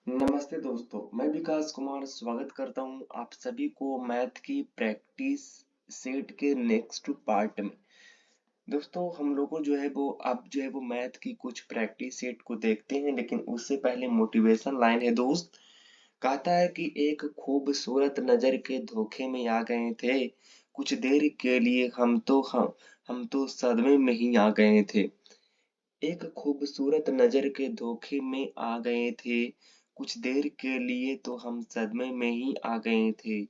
नमस्ते दोस्तों, मैं विकास कुमार स्वागत करता हूं आप सभी को मैथ की प्रैक्टिस सेट के नेक्स्ट पार्ट में। दोस्तों हम लोगों जो है वो अब जो है वो मैथ की कुछ प्रैक्टिस सेट को देखते हैं, लेकिन उससे पहले मोटिवेशन लाइन है दोस्त। कहता है कि एक खूबसूरत नजर के धोखे में आ गए थे, कुछ देर के लिए हम तो सदमे में ही आ गए थे। एक खूबसूरत नजर के धोखे में आ गए थे, कुछ देर के लिए तो हम सदमे में ही आ गए थे।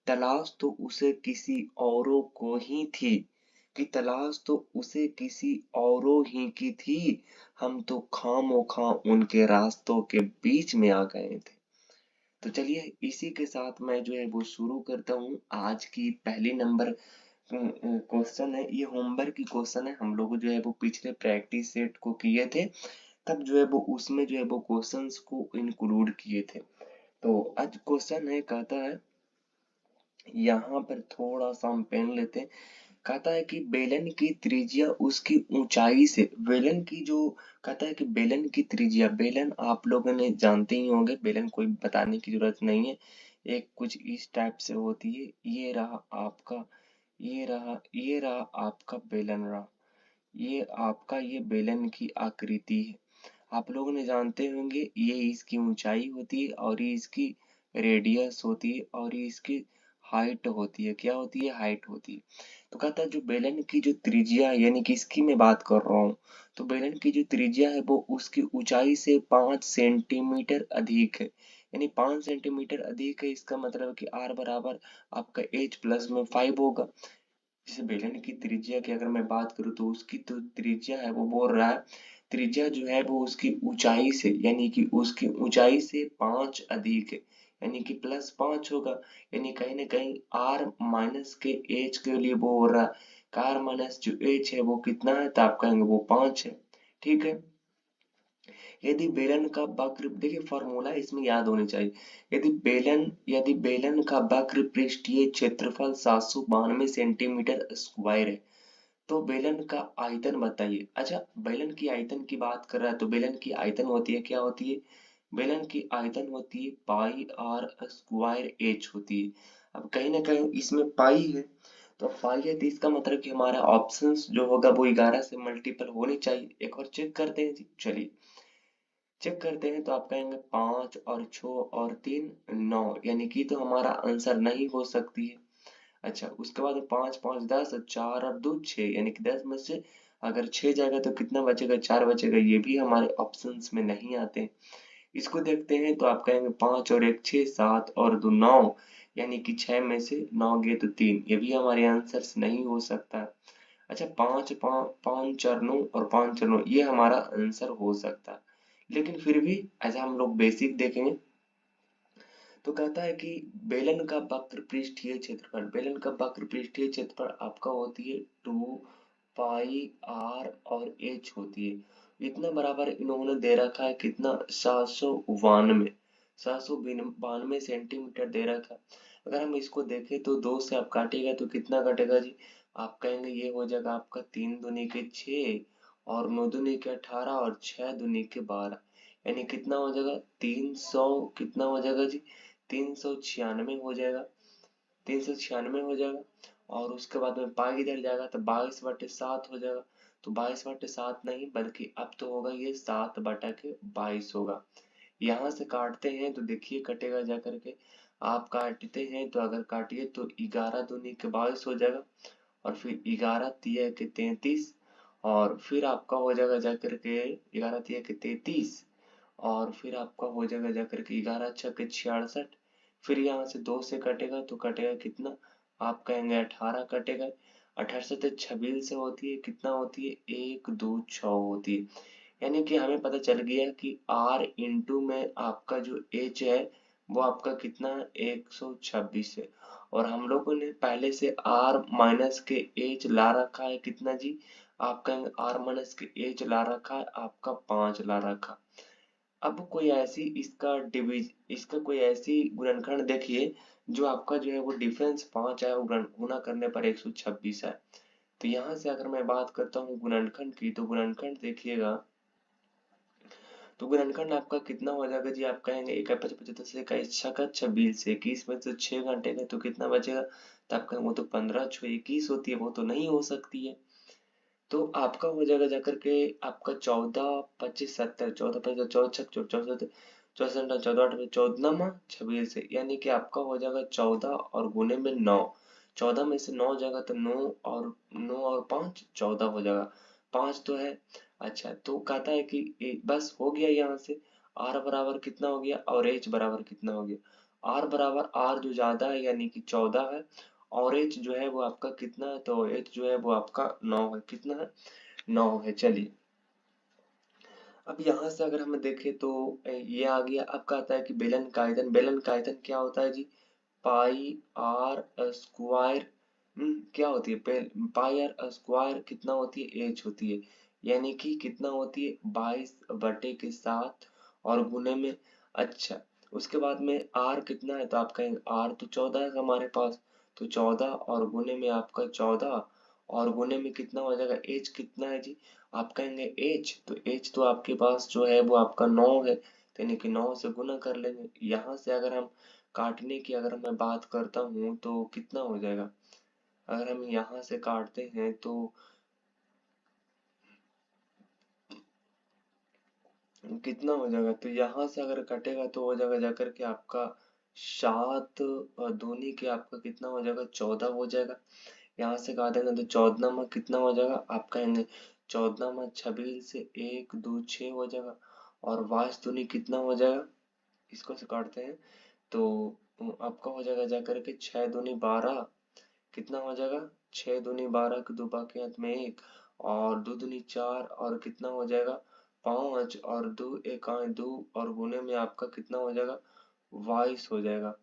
तलाश तो उसे किसी औरों को ही थी, कि तलाश तो उसे किसी औरों ही की थी। हम तो खामोखा उनके रास्तों के बीच में आ गए थे। तो चलिए इसी के साथ मैं जो है वो शुरू करता हूँ आज की पहली नंबर क्वेश्चन है। ये होमवर्क की क्वेश्चन है, हम लोग जो है वो पिछले प्रैक्टिस सेट को किए थे, तब जो है वो उसमें जो है वो क्वेश्चंस को इंक्लूड किए थे। तो आज क्वेश्चन है, कहता है यहाँ पर थोड़ा सा हम पेन लेते हैं। कहता है कि बेलन की त्रिज्या उसकी ऊंचाई से, बेलन की जो, कहता है कि बेलन की त्रिज्या, बेलन आप लोगों ने जानते ही होंगे, बेलन कोई बताने की जरूरत नहीं है। एक कुछ इस टाइप से होती है। ये रहा आपका बेलन रहा, ये आपका ये बेलन की आकृति है। आप लोगों ने जानते होंगे ये इसकी ऊंचाई होती है और ये इसकी रेडियस होती है और ये इसकी हाइट होती है। क्या होती है? हाइट होती है। तो कहता है जो बेलन की जो त्रिज्या है, यानी कि इसकी मैं बात कर रहा हूँ, तो बेलन की जो त्रिज्या है वो उसकी ऊंचाई से 5 सेंटीमीटर अधिक है। यानी 5 सेंटीमीटर अधिक है, इसका मतलब कि आर बराबर आपका एच प्लस में 5 होगा। जैसे बेलन की त्रिज्या की अगर मैं बात करूँ तो उसकी तो त्रिज्या है, वो बोल रहा है त्रिज्या जो है वो उसकी ऊंचाई से, यानी कि उसकी ऊंचाई से 5 अधिक है, यानी कि +5 होगा। यानी कहीं ना कहीं आर माइनस के एच के लिए वो हो रहा है, आर माइनस जो एच है वो कितना है, तो आप कहेंगे वो 5 है। ठीक है। यदि बेलन का वक्र, देखिए फॉर्मूला इसमें याद होनी चाहिए। यदि बेलन का वक्र पृष्ठीय क्षेत्रफल 792 सेंटीमीटर स्क्वायर है, तो बेलन का आयतन बताइए। अच्छा, बेलन की आयतन की बात कर रहा है तो बेलन की आयतन होती है, क्या होती है? बेलन की आयतन होती है पाई आर स्क्वायर एच होती है। अब कहीं ना कहीं इसमें पाई है, तो पाई है तो इसका मतलब कि हमारा ऑप्शंस जो होगा वो 11 से मल्टीपल होनी चाहिए। एक बार चेक करते हैं जी, चलिए चेक करते हैं। तो आप कहेंगे 5 और 6 और 3 9, यानी कि तो हमारा आंसर नहीं हो सकती है। अच्छा, उसके बाद 5 5 10 और 4 और 2 6, यानी कि 10 में से अगर 6 जाएगा तो कितना बचेगा? 4 बचेगा। ये भी हमारे ऑप्शंस में नहीं आते। इसको देखते हैं तो आप कहेंगे 5 और 1 6 7 और 2 9, यानी कि 6 में से 9 गए तो 3, ये भी हमारे आंसर्स नहीं हो सकता। अच्छा, 5 5 चरणों और 5 चरणों, ये हमारा आंसर हो सकता है। लेकिन फिर भी ऐसा हम लोग बेसिक देखेंगे तो कहता है कि बेलन का वक्र पृष्ठीय क्षेत्रफल, बेलन का वक्र पृष्ठीय क्षेत्रफल आपका होती है 2 पाई आर और एच होती है। इतना बराबर इन्होंने दे रखा है कितना? 792 सेंटीमीटर दे रखा है। अगर हम इसको देखें तो 2 से आप काटेगा तो कितना कटेगा जी? आप कहेंगे ये हो जाएगा आपका 3 दूनी के 6 और 9 दूनी के 18 और 6 दूनी के 12, यानी कितना हो जाएगा? 300, कितना हो जाएगा जी? 396 हो जाएगा। 396 हो जाएगा। और उसके बाद में पाई इधर जाएगा तो 22/7 हो जाएगा। तो 22/7 नहीं, बल्कि अब तो होगा ये 7/22 होगा। यहाँ से काटते हैं तो देखिए कटेगा जा करके। आप काटते हैं तो अगर काटिए तो 11 दूनी के 22 हो जाएगा, और फिर 11 तिया के 33, और फिर आपका हो जाएगा जा करके 11 तिया के 33, और फिर आपका हो जाएगा जाकर के 11 छक्के 66। फिर यहाँ से 2 से कटेगा तो कटेगा कितना? आप कहेंगे 18 कटेगा। 18 से तो 26 से होती है, कितना होती है? 1 2 6 होती है। यानी कि हमें पता चल गया कि R इंटू में आपका जो H है वो आपका कितना है? 126 है। और हम लोगों ने पहले से R माइनस के H ला रखा है कितना जी? आप कहेंगे R माइनस के H ला रखा है आपका 5 ला रखा। अब कोई ऐसी इसका कोई ऐसी गुणनखंड देखिए जो आपका जो है वो डिफरेंस 5 है और गुणा करने पर 126 है। तो यहाँ से अगर मैं बात करता हूँ गुणनखंड की, तो गुणनखंड देखिएगा तो गुणनखंड आपका कितना हो जाएगा जी, आप कहेंगे 1 5 75 से 21 6 का 26 से 21 में तो 6 घंटे का तो कितना बचेगा, तो आप कहेंगे वो तो 15 6 21 होती है, वो तो नहीं हो सकती है। तो आपका हो जाएगा जाकर के आपका 14 25 70 14 25 14 14 64 14 8 14 26 है, यानी कि आपका हो जाएगा 14 और गुने में 9, 14 में से 9 जाएगा तो 9 और 5 14 हो जाएगा, 5 तो है। अच्छा तो कहता है कि बस हो गया यहाँ से, आर बराबर कितना हो गया और एच बराबर कितना हो गया, आर बराबर आर जो ज्यादा है यानी कि 14 है, और एच जो है वो आपका कितना है, तो एच जो है वो आपका 9 है, कितना है 9 है। चलिए अब यहाँ से अगर हम देखें तो ये आ गया। अब कहता है कि बेलन का आयतन, बेलन का आयतन क्या होता है जी, पाई आर स्क्वायर, क्या होती है पाई आर स्क्वायर कितना होती है, एच होती है, यानी कि कितना होती है 22 बटे के 7 और गुने में। अच्छा उसके बाद में आर कितना है, तो आप कहेंगे आर तो 14 है हमारे पास, तो 14 और गुने में आपका 14 और गुने में कितना हो जाएगा, एच कितना है जी, आप कहेंगे एच, तो एच तो आपके पास जो है वो आपका 9 है, तो यानी कि 9 से गुना कर लेंगे। यहाँ से अगर हम काटने की अगर मैं बात करता हूँ तो कितना हो जाएगा, अगर हम यहाँ से काटते हैं तो कितना हो जाएगा, तो यहाँ से अगर कटेगा तो हो जाएगा जाकर के आपका 7 और दूनी के आपका कितना हो जाएगा 14 हो जाएगा। यहाँ से काटेंगे तो 14 में कितना हो जाएगा, आप कहेंगे 14 में 26 से 1 2 6 हो जाएगा, और 22 दूनी कितना हो जाएगा, इसको से काटते हैं तो आपका हो जाएगा जाकर के 6 दूनी 12, कितना हो जाएगा 6 दूनी 12 के दो बाकी हाथ में 1 और 2 दूनी 4 और कितना हो जाएगा 5 और 2 एक आए 2 और गुने में आपका कितना हो जाएगा 22 हो जाएगा।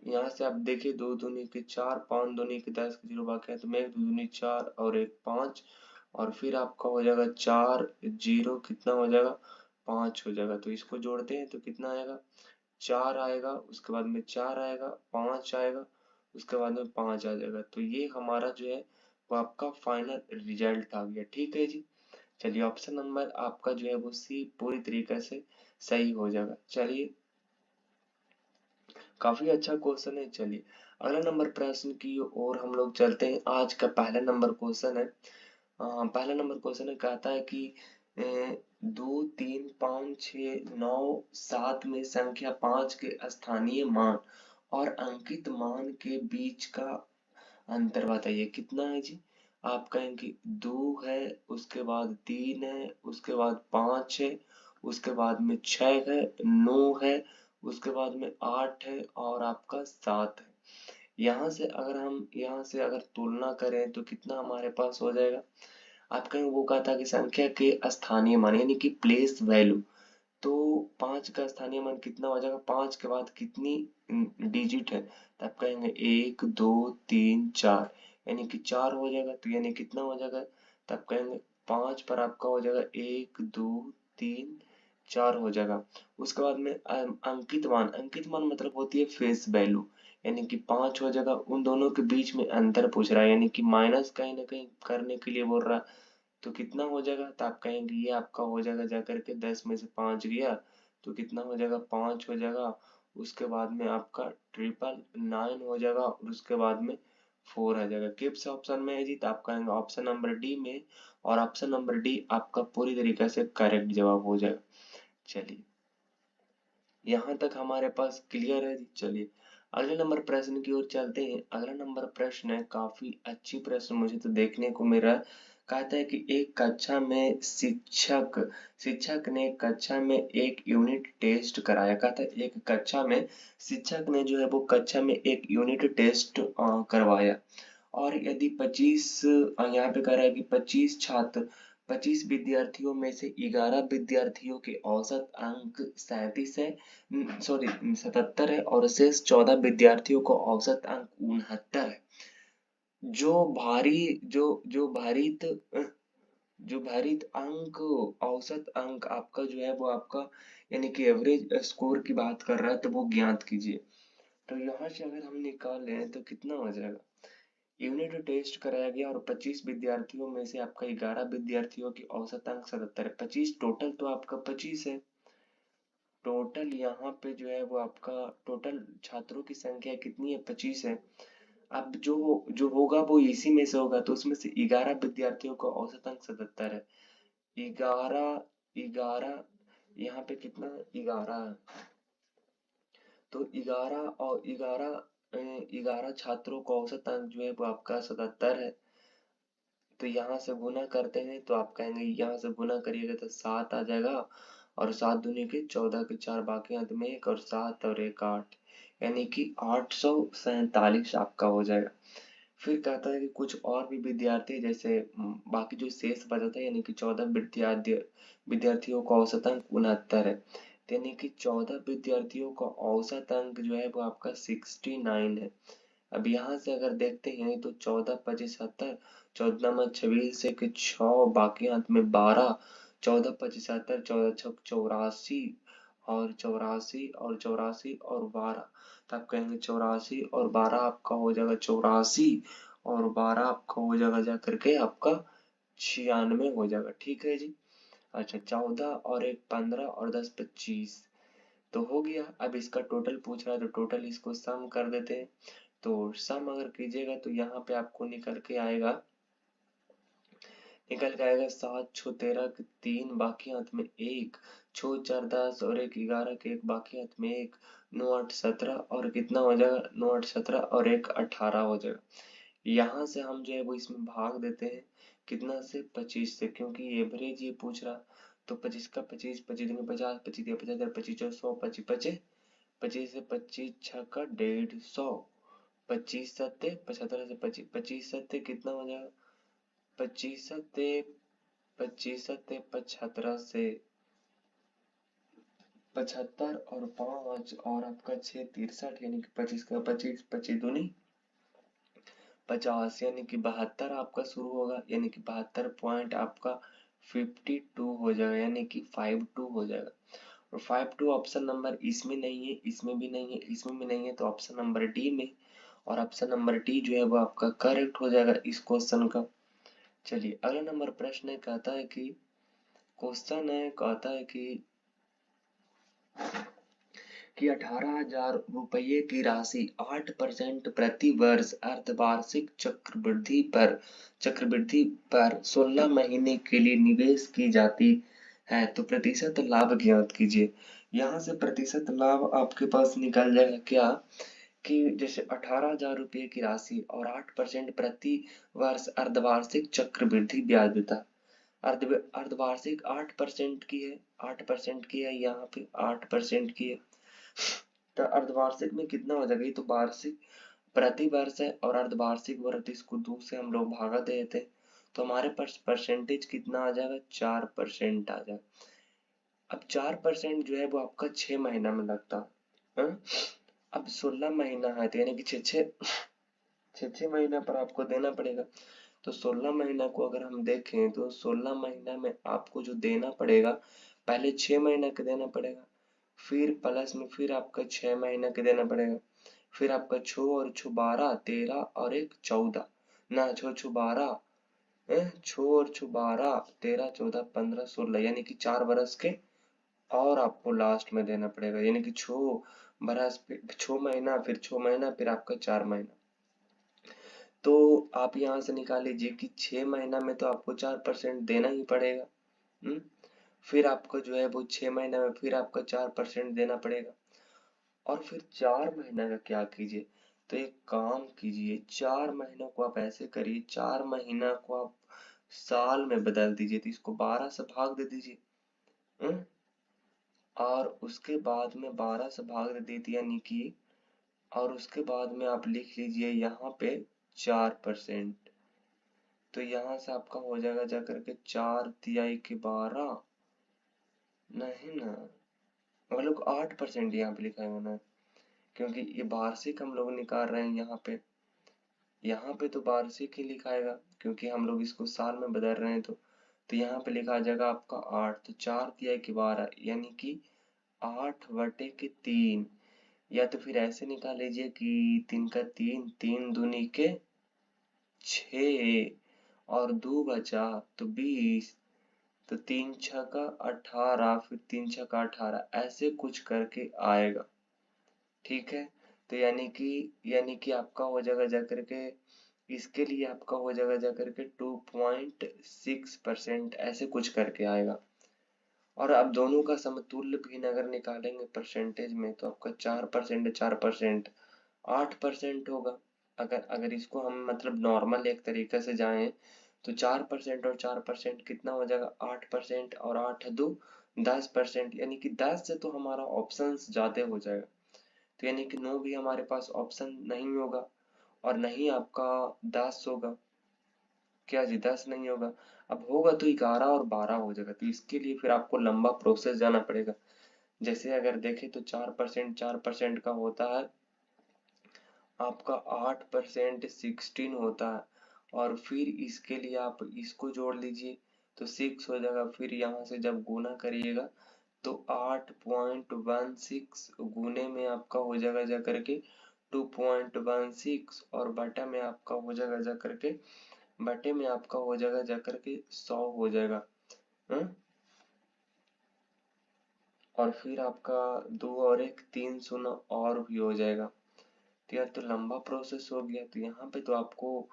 यहाँ से आप देखिए 2 दूनी के 4 5 दूनी के 10 के 0 बाकी हाथ में 1 2 दूनी 4 और 1 5 और फिर आपका हो जाएगा 4 0 कितना हो जाएगा 5 हो जाएगा। तो इसको जोड़ते हैं तो कितना आएगा 4 आएगा, उसके बाद में 4 आएगा, 5 आएगा, उसके बाद में 5 आ जाएगा। तो ये हमारा जो है वो आपका फाइनल रिजल्ट आ गया, ठीक है जी। चलिए ऑप्शन नंबर आपका जो है वो सी पूरी तरीके से सही हो जाएगा। चलिए काफी अच्छा क्वेश्चन है। चलिए अगला नंबर प्रश्न की ओर हम लोग चलते हैं। आज का पहला नंबर क्वेश्चन है, पहला नंबर क्वेश्चन है, कहता है कि 2 3 5 6 9 7 में संख्या 5 के स्थानीय मान और अंकित मान के बीच का अंतर बताइए, कितना है जी, आप कहेंगे 2 है, उसके बाद 3 है, उसके बाद 5 है, उसके बाद में 6 है, 9 है, उसके बाद में 8 है और आपका 7 है। यहाँ से अगर तुलना करें तो कितना हमारे पास हो जाएगा, आप कहेंगे वो कहा था कि संख्या के स्थानीय मान यानी कि प्लेस वैल्यू, तो 5 का स्थानीय मान कितना हो जाएगा, 5 के बाद कितनी डिजिट है, तो आप कहेंगे 1 2 3 4 यानी कि 4 हो जाएगा, तो यानी कितना हो जाएगा, तो आप कहेंगे 5 पर आपका हो जाएगा 1 2 3 4 हो जाएगा। उसके बाद में अंकित मान मतलब होती है फेस वैल्यू, यानी कि 5 हो जाएगा। उन दोनों के बीच में अंतर पूछ रहा है यानी कि माइनस कहीं ना कहीं करने के लिए बोल रहा है, तो कितना हो जाएगा, तो आप कहेंगे ये आपका हो जाएगा जाकर के 10 में से 5 गया तो कितना हो जाएगा 5 हो जाएगा। उसके बाद में आपका 999 हो जाएगा और उसके बाद में 4 आ जाएगा। किस ऑप्शन में है जी, तो आप कहेंगे ऑप्शन नंबर डी में, और ऑप्शन नंबर डी आपका पूरी तरीके से करेक्ट जवाब हो जाएगा। चलिए यहाँ तक हमारे पास क्लियर है जी। चलिए अगले नंबर प्रश्न की ओर चलते हैं। अगला नंबर प्रश्न है काफी अच्छी प्रश्न मुझे तो देखने को मिल रहा है। कहता है कि एक कक्षा में शिक्षक ने कक्षा में एक यूनिट टेस्ट कराया। कहता है एक कक्षा में शिक्षक ने जो है वो कक्षा में एक यूनिट टेस्ट करवाया, और यदि 25 यहाँ पे कह रहा है कि 25 विद्यार्थियों में से 11 विद्यार्थियों के औसत अंक 37 है, सॉरी 77 है, और शेष 14 विद्यार्थियों को औसत अंक 69 है। जो भारी जो भारित जो भारित अंक औसत अंक आपका जो है वो आपका यानी कि एवरेज स्कोर की बात कर रहा है, तो वो ज्ञात कीजिए। तो यहाँ से अगर हम निकालें तो कितना हो जाएगा, यूनिट टेस्ट कराया गया और 25 विद्यार्थियों में से आपका 11 विद्यार्थियों की औसत अंक 77 है, 25 टोटल तो आपका 25 है, टोटल यहाँ पे जो है वो आपका टोटल छात्रों की संख्या कितनी है, 25 है। अब जो जो होगा वो इसी में से होगा, तो उसमें से 11 विद्यार्थियों का औसत अंक 77 है। 11 यहाँ पे कितना है, 11 है। तो 11 छात्रों का औसत अंक जो है वो आपका 77 है। तो यहाँ से गुना करते हैं तो आप कहेंगे, यहाँ से गुना करिएगा तो 7 आ जाएगा, और 7 दूनी के 14 के 4 बाकी अंत में 1 और 7 और 1 8, यानी कि 847 आपका हो जाएगा। फिर कहता है कि कुछ और भी विद्यार्थी जैसे बाकी जो शेष बचा था, यानी कि 14 विद्यार्थियों का औसत अंक 69 है, यानी कि 14 विद्यार्थियों का औसत अंक जो है वो आपका 69 है। अब यहाँ से अगर देखते हैं तो 14 25 70, 14 में 26 से के 6 बाकी अंत में 12, 14 25 70, 14 छक 84, और 84 और 84 और 12, तो आप कहेंगे 84 और 12 आपका हो जाएगा 84, और 12 आपका हो जाएगा जा करके आपका 96 हो जाएगा। ठीक है जी। अच्छा, 14 और 1 15 और 10 25, तो हो गया। अब इसका टोटल पूछ रहा है तो टोटल इसको सम कर देते हैं। तो सम अगर कीजिएगा तो यहाँ पे आपको निकल के आएगा 7 छो 13 के 3 बाकी हाथ में 1, 6 4 10 और 1 11 के 1 बाकी हाथ में 1, 9 8 17 और कितना हो जाएगा, 9 8 17 और 1 18 हो जाएगा। यहाँ से हम जो है वो इसमें भाग देते हैं कितना से, 25 से, क्योंकि एवरेज ये पूछ रहा। तो 25 का 25, 25 दूनी 50, 25 दिया 50, 25 100, 25 25, 25 से 25 छक्का 150, 25 सत्ते 75 से 25, 25 सत्ते कितना हो जाएगा, 25 सत्ते 25 सत्ते 75 से 75 और 5 और आपका 6 63, यानी कि 25 का 25, 25 दूनी 50, यानी कि 72 आपका शुरू होगा, यानी कि 72 पॉइंट आपका 52 हो जाएगा, यानी कि 52 हो जाएगा। और 52 ऑप्शन नंबर इसमें नहीं है, इसमें भी नहीं है, इसमें भी नहीं है, तो ऑप्शन नंबर डी में, और ऑप्शन नंबर डी जो है वो आपका करेक्ट हो जाएगा इस क्वेश्चन का। चलिए अगला नंबर प्रश्न है, कहता है कि क्वेश्चन है, कहता है कि 18,000 रुपये की राशि 8% प्रति वर्ष अर्धवार्षिक चक्रवृद्धि पर 16 महीने के लिए निवेश की जाती है, तो प्रतिशत लाभ ज्ञात कीजिए। यहाँ से प्रतिशत लाभ आपके पास निकल जाएगा क्या, कि जैसे 18,000 रुपये की राशि और 8% प्रति वर्ष अर्धवार्षिक चक्रवृद्धि ब्याज देता है। अर्धवार्षिक 8% की है, 8% की है, यहाँ पे 8% की है। तो अर्धवार्षिक में कितना हो जाएगा, ये तो वार्षिक प्रति वर्ष है, और अर्धवार्षिक वर्ष इसको 2 से हम लोग भागा देते हैं, तो हमारे पास परसेंटेज कितना आ जाएगा, 4% आ जाएगा। अब 4% जो है वो आपका 6 महीना में लगता है। अब 16 महीना है तो यानी कि छः महीना पर आपको देना पड़ेगा। तो 16 महीना को अगर हम देखें तो 16 महीना में आपको जो देना पड़ेगा, पहले 6 महीना का देना पड़ेगा, फिर प्लस में फिर आपका 6 महीना का देना पड़ेगा, फिर आपका 6 और 6 12 13 और 1 14, ना 6 6 12, 6 और 6 12 13 14 15 16, यानी कि 4 बरस के और आपको लास्ट में देना पड़ेगा, यानी कि 6 बरस 6 महीना फिर 6 महीना फिर आपका 4 महीना। तो आप यहाँ से निकाल लीजिए कि 6 महीना में तो आपको 4% देना ही पड़ेगा। फिर आपको जो है वो 6 महीना में फिर आपका 4% देना पड़ेगा, और फिर 4 महीना का क्या कीजिए, तो एक काम कीजिए, 4 महीनों को आप ऐसे करिए, 4 महीना को आप साल में बदल दीजिए, तो इसको 12 से भाग दे दीजिए। और उसके बाद में 12 से भाग दे दीजिए, यानी कि, और उसके बाद में आप लिख लीजिए यहाँ पे 4%। तो यहाँ से आपका हो जाएगा जाकर के 4 तिहाई के 12, नहीं ना, हम लोग 8% यहाँ पे लिखा है ना, क्योंकि ये वार्षिक हम लोग निकाल रहे हैं यहाँ पे तो वार्षिक ही लिखाएगा, क्योंकि हम लोग इसको साल में बदल रहे हैं, तो यहाँ पे लिखा जाएगा आपका 8, तो 4 तिहाई के 12, यानी कि 8/3, या तो फिर ऐसे निकाल लीजिए कि 3 का 3, 3 दूनी के 6 और 2 बचा तो 20, तो 3 छक्का 18, फिर 3 छक्का 18, ऐसे कुछ करके आएगा। ठीक है, तो यानी कि आपका हो जाएगा जाकर के, इसके लिए आपका हो जाएगा जाकर के 2.6% ऐसे कुछ करके आएगा। और अब दोनों का समतुल्य भिन्न अगर निकालेंगे परसेंटेज में, तो आपका 4% 4% 8% होगा। अगर अगर इसको हम मतलब नॉर्मल एक तरीके से जाएं, तो 4% और 4% कितना हो जाएगा, 8%, और 8 दो 10%, यानी कि 10 से तो हमारा ऑप्शन ज्यादा हो जाएगा। तो यानी कि 9 भी हमारे पास ऑप्शन नहीं होगा, और नहीं आपका 10 होगा। क्या जी, 10 नहीं होगा। अब होगा तो 11 और 12 हो जाएगा। तो इसके लिए फिर आपको लंबा प्रोसेस जाना पड़ेगा। जैसे अगर देखें तो 4% का होता है आपका 8% 16 होता है, और फिर इसके लिए आप इसको जोड़ लीजिए तो 6 हो जाएगा। फिर यहाँ से जब गुना करिएगा तो 8.16 गुने में आपका हो जाएगा जा करके 2.16, और बटा में आपका हो जाएगा जा करके, बटे में आपका हो जाएगा जा करके 100 हो जाएगा। और फिर आपका 2 और 1 3 शून्य और भी हो जाएगा। तो यार तो लंबा प्रोसेस हो गया। तो यहाँ पे तो आपको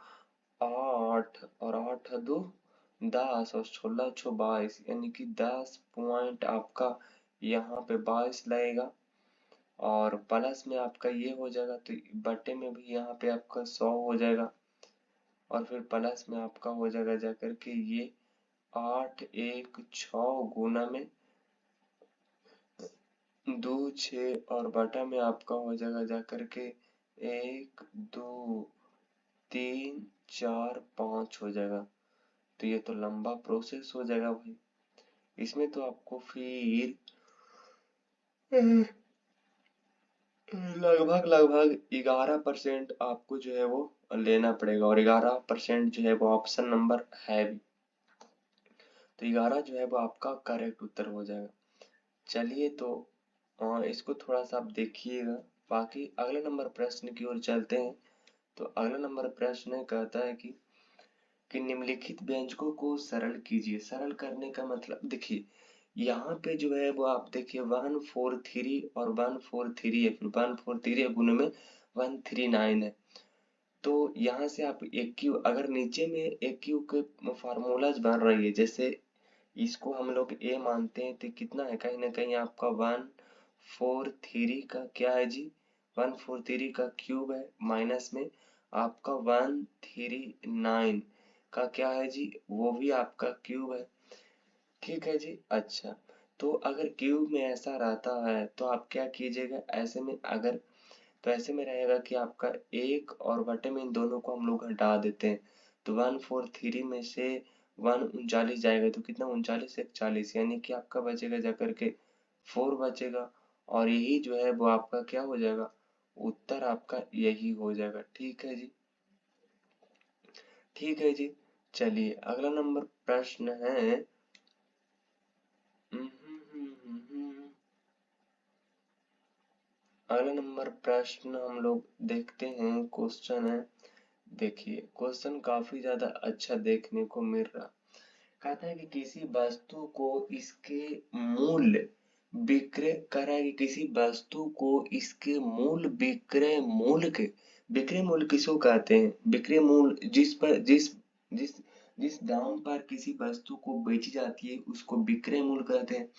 8 और 8 दो 10 और 16 छो 22, यानी कि 10 पॉइंट आपका यहाँ पे 22 लगेगा। और प्लस में आपका ये हो जाएगा, तो बटे में भी यहाँ पे आपका 100 हो जाएगा। और फिर प्लस में आपका हो जाएगा जाकर के ये 8 1 6 गुना में 2 6, और बटा में आपका हो जाएगा जाकर के 1 2 3 4 5 हो जाएगा। तो ये तो लंबा प्रोसेस हो जाएगा भाई। इसमें तो आपको फिर लगभग लगभग 11% आपको जो है वो लेना पड़ेगा, और 11% जो है वो ऑप्शन नंबर है भी। तो 11 जो है वो आपका करेक्ट उत्तर हो जाएगा। चलिए तो इसको थोड़ा सा आप देखिएगा। बाकी अगले नंबर प्रश्न की ओर चलते हैं। तो अगला नंबर प्रश्न कहता है कि निम्नलिखित व्यंजकों को सरल कीजिए। सरल करने का मतलब देखिए, यहाँ पे जो है वो आप देखिए 143 और 143 है, फिर 143 गुने में 139 है। तो यहाँ से आप एक क्यू, अगर नीचे में एक क्यू के फार्मूलाज बन रही है, जैसे इसको हम लोग ए मानते हैं, तो कितना है, कहीं ना कहीं आपका 143 का क्या है जी, 143 का क्यूब है, माइनस में आपका 139 का क्या है जी, वो भी आपका क्यूब है। ठीक है जी। अच्छा, तो अगर क्यूब में ऐसा रहता है तो आप क्या कीजिएगा, ऐसे में अगर, तो ऐसे में रहेगा कि आपका एक और बटे में इन दोनों को हम लोग घटा देते हैं, तो 143 में से 139 जाएगा तो कितना, 39 एक 40, यानी कि आपका बचेगा जाकर के 4 बचेगा। और यही जो है वो आपका क्या हो जाएगा, उत्तर आपका यही हो जाएगा। ठीक है जी, ठीक है जी। चलिए अगला नंबर प्रश्न है, अगला नंबर प्रश्न हम लोग देखते हैं। क्वेश्चन है, देखिए क्वेश्चन काफी ज्यादा अच्छा देखने को मिल रहा। कहता है कि किसी वस्तु को इसके मूल विक्रय करा है, कि किसी वस्तु को इसके मूल विक्रय मूल्य के, विक्रय मूल्य किसको कहते हैं, विक्रय मूल्य जिस पर जिस जिस दाम पर किसी वस्तु को बेची जाती है उसको विक्रय मूल्य कहते हैं।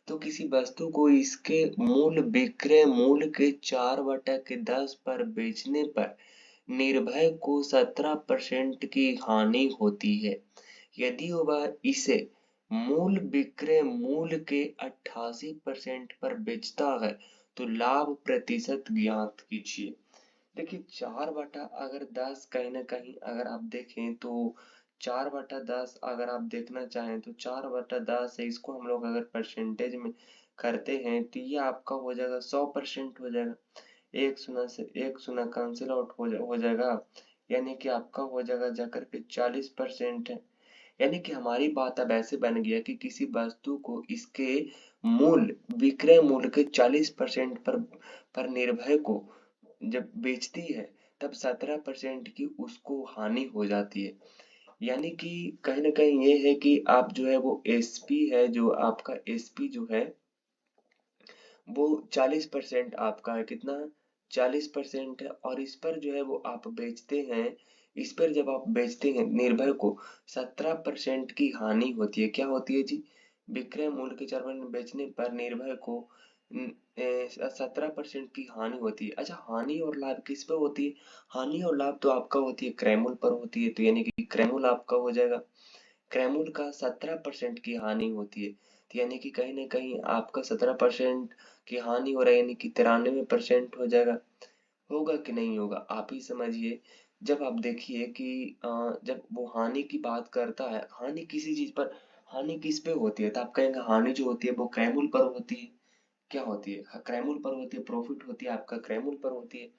तो किसी वस्तु को इसके मूल विक्रय मूल्य के 4/10 पर बेचने पर निर्भय को 17% की हानि होती है। यदि वह इसे मूल विक्रय मूल्य के 88% पर बेचता है तो लाभ प्रतिशत ज्ञात कीजिए। देखिए 4/10 कहीं ना कहीं अगर आप देखें तो 4/10 अगर आप देखना चाहें तो 4/10 है, इसको हम लोग अगर परसेंटेज में करते हैं तो ये आपका हो जाएगा 100% हो जाएगा। एक शून्य से एक शून्य कैंसिल आउट हो जाएगा, यानी कि आपका हो जाएगा जाकर के 40% है। यानी कि हमारी बात अब ऐसे बन गया कि किसी वस्तु को इसके मूल विक्रय मूल्य के 40% पर निर्भय को जब बेचती है तब 17% की उसको हानि हो जाती है। यानी कि कहीं ना कहीं ये है कि आप जो है वो एसपी है, जो आपका एसपी जो है वो 40% आपका है। कितना? 40% है। और इस पर जो है वो आप बेचते हैं, इस पर जब आप बेचते हैं निर्भय को 17% की हानि होती है। क्या होती है जी? विक्रय मूल्य के 4% बेचने पर निर्भय को 17% की हानि होती है। अच्छा, हानि और लाभ किस पे होती है? हानि और लाभ तो आपका होती है क्रय मूल्य पर होती है, तो यानी कि क्रय मूल्य आपका हो जाएगा। क्रैमूल का 17% की हानि होती है, तो यानी कि कहीं ना कहीं आपका 17% की हानि हो रहा है, यानी कि 93% हो जाएगा। होगा कि नहीं होगा आप ही समझिए। जब आप देखिए कि जब वो हानि की बात करता है, हानि किसी चीज पर, हानि किस पे होती है, तो आप कहेंगे हानि जो होती है वो क्रैमूल पर होती है। क्या होती है? हाँ, क्रैमूल पर होती है। प्रॉफिट होती है आपका क्रैमूल पर होती है।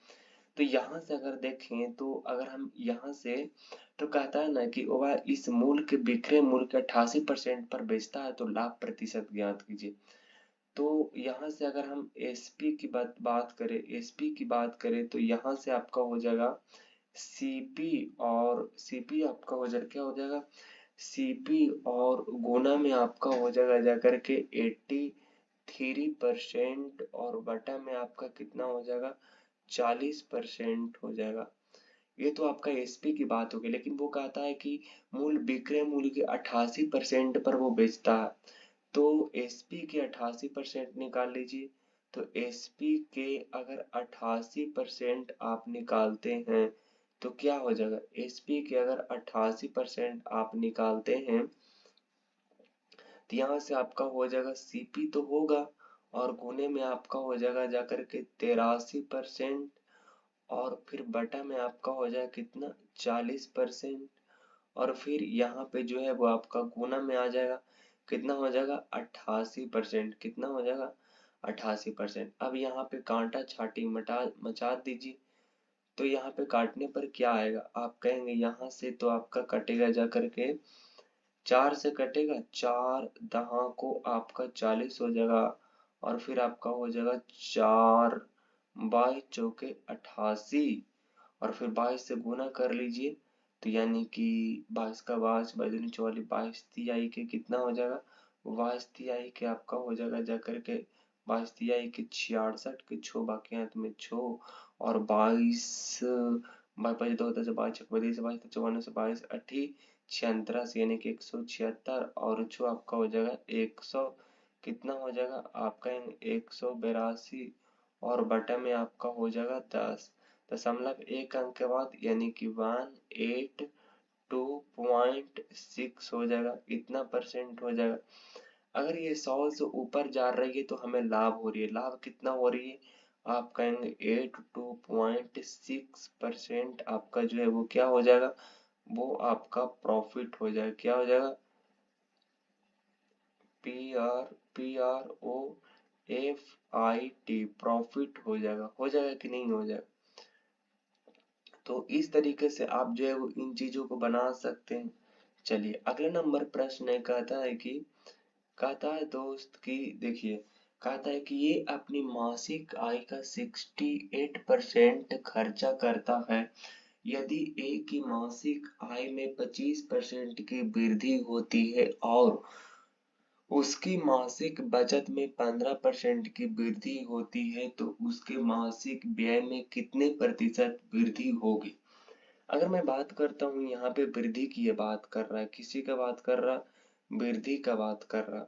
तो यहाँ से अगर देखें तो अगर हम यहाँ से, तो कहता है ना कि वह इस मूल के विक्रय मूल्य के 88% पर बेचता है, तो लाभ प्रतिशत ज्ञात कीजिए। तो यहाँ से अगर हम एसपी की बात करें तो यहाँ से आपका हो जाएगा सीपी, और सीपी आपका हो जाएगा, क्या हो जाएगा? सीपी, और गुना में आपका हो जाएगा जाकर के 83%, और बटा में आपका कितना हो जाएगा? 40% हो जाएगा। ये तो आपका एसपी की बात होगी, लेकिन वो कहता है कि मूल विक्रय मूल्य के 88% पर वो बेचता है। तो एसपी के 88% निकाल लीजिए। तो एसपी के अगर 88% आप निकालते हैं तो क्या हो जाएगा? एसपी के अगर 88% आप निकालते हैं तो यहाँ से आपका हो जाएगा सीपी तो होगा, और गुने में आपका हो जाएगा जाकर के 83%, और फिर बटा में आपका हो जाएगा कितना? 40%, और फिर यहाँ पे जो है वो आपका गुना में आ जाएगा, कितना हो जाएगा? 88%। कितना हो जाएगा? 88%। अब यहाँ पे कांटा छाटी मचा दीजिए। तो यहाँ पे काटने पर क्या आएगा? आप कहेंगे यहाँ से तो आपका कटेगा जा करके, 4 से कटेगा, 4 दहा को आपका 40 हो जाएगा, और फिर आपका हो जाएगा 4 22 चौके 88, और फिर 22 से गुना कर लीजिए। तो यानी कि 22 का 22, 22 दूनी 44, 22 तिहाई के कितना हो जाएगा? 22 तिहाई के आपका हो जाएगा जा करके, 22 तिहाई के 66 के 6 बाकी हाथ में 6, और 22 22 दो होता है 22 छक 22 22 54 से 22 अठी 86 यानी कि 176, और छो आपका हो जाएगा 100। कितना हो जाएगा आपका? 182, और बटा में आपका हो जाएगा 10, 0.1 अंक के बाद, यानी कि 182.6 हो जाएगा। इतना परसेंट हो जाएगा। अगर ये 100 से ऊपर जा रही है तो हमें लाभ हो रही है। लाभ कितना हो रही है? आप कहेंगे 82.6% आपका जो है वो क्या हो जाएगा? वो आपका प्रॉफिट हो जाएगा। क्या हो जाएगा? PROFIT, प्रॉफिट हो जाएगा। हो जाएगा कि नहीं हो जाएगा? तो इस तरीके से आप जो है वो इन चीजों को बना सकते हैं। चलिए अगला नंबर प्रश्न है, कहता है दोस्त कि देखिए, कहता है कि ये अपनी मासिक आय का 68% खर्चा करता है। यदि ए की मासिक आय में 25% की वृद्धि होती है और उसकी मासिक बचत में 15% की वृद्धि होती है, तो उसके मासिक व्यय में कितने प्रतिशत वृद्धि होगी? अगर मैं बात करता हूँ, यहाँ पे वृद्धि की ये बात कर रहा है, किसी का बात कर रहा? वृद्धि का बात कर रहा।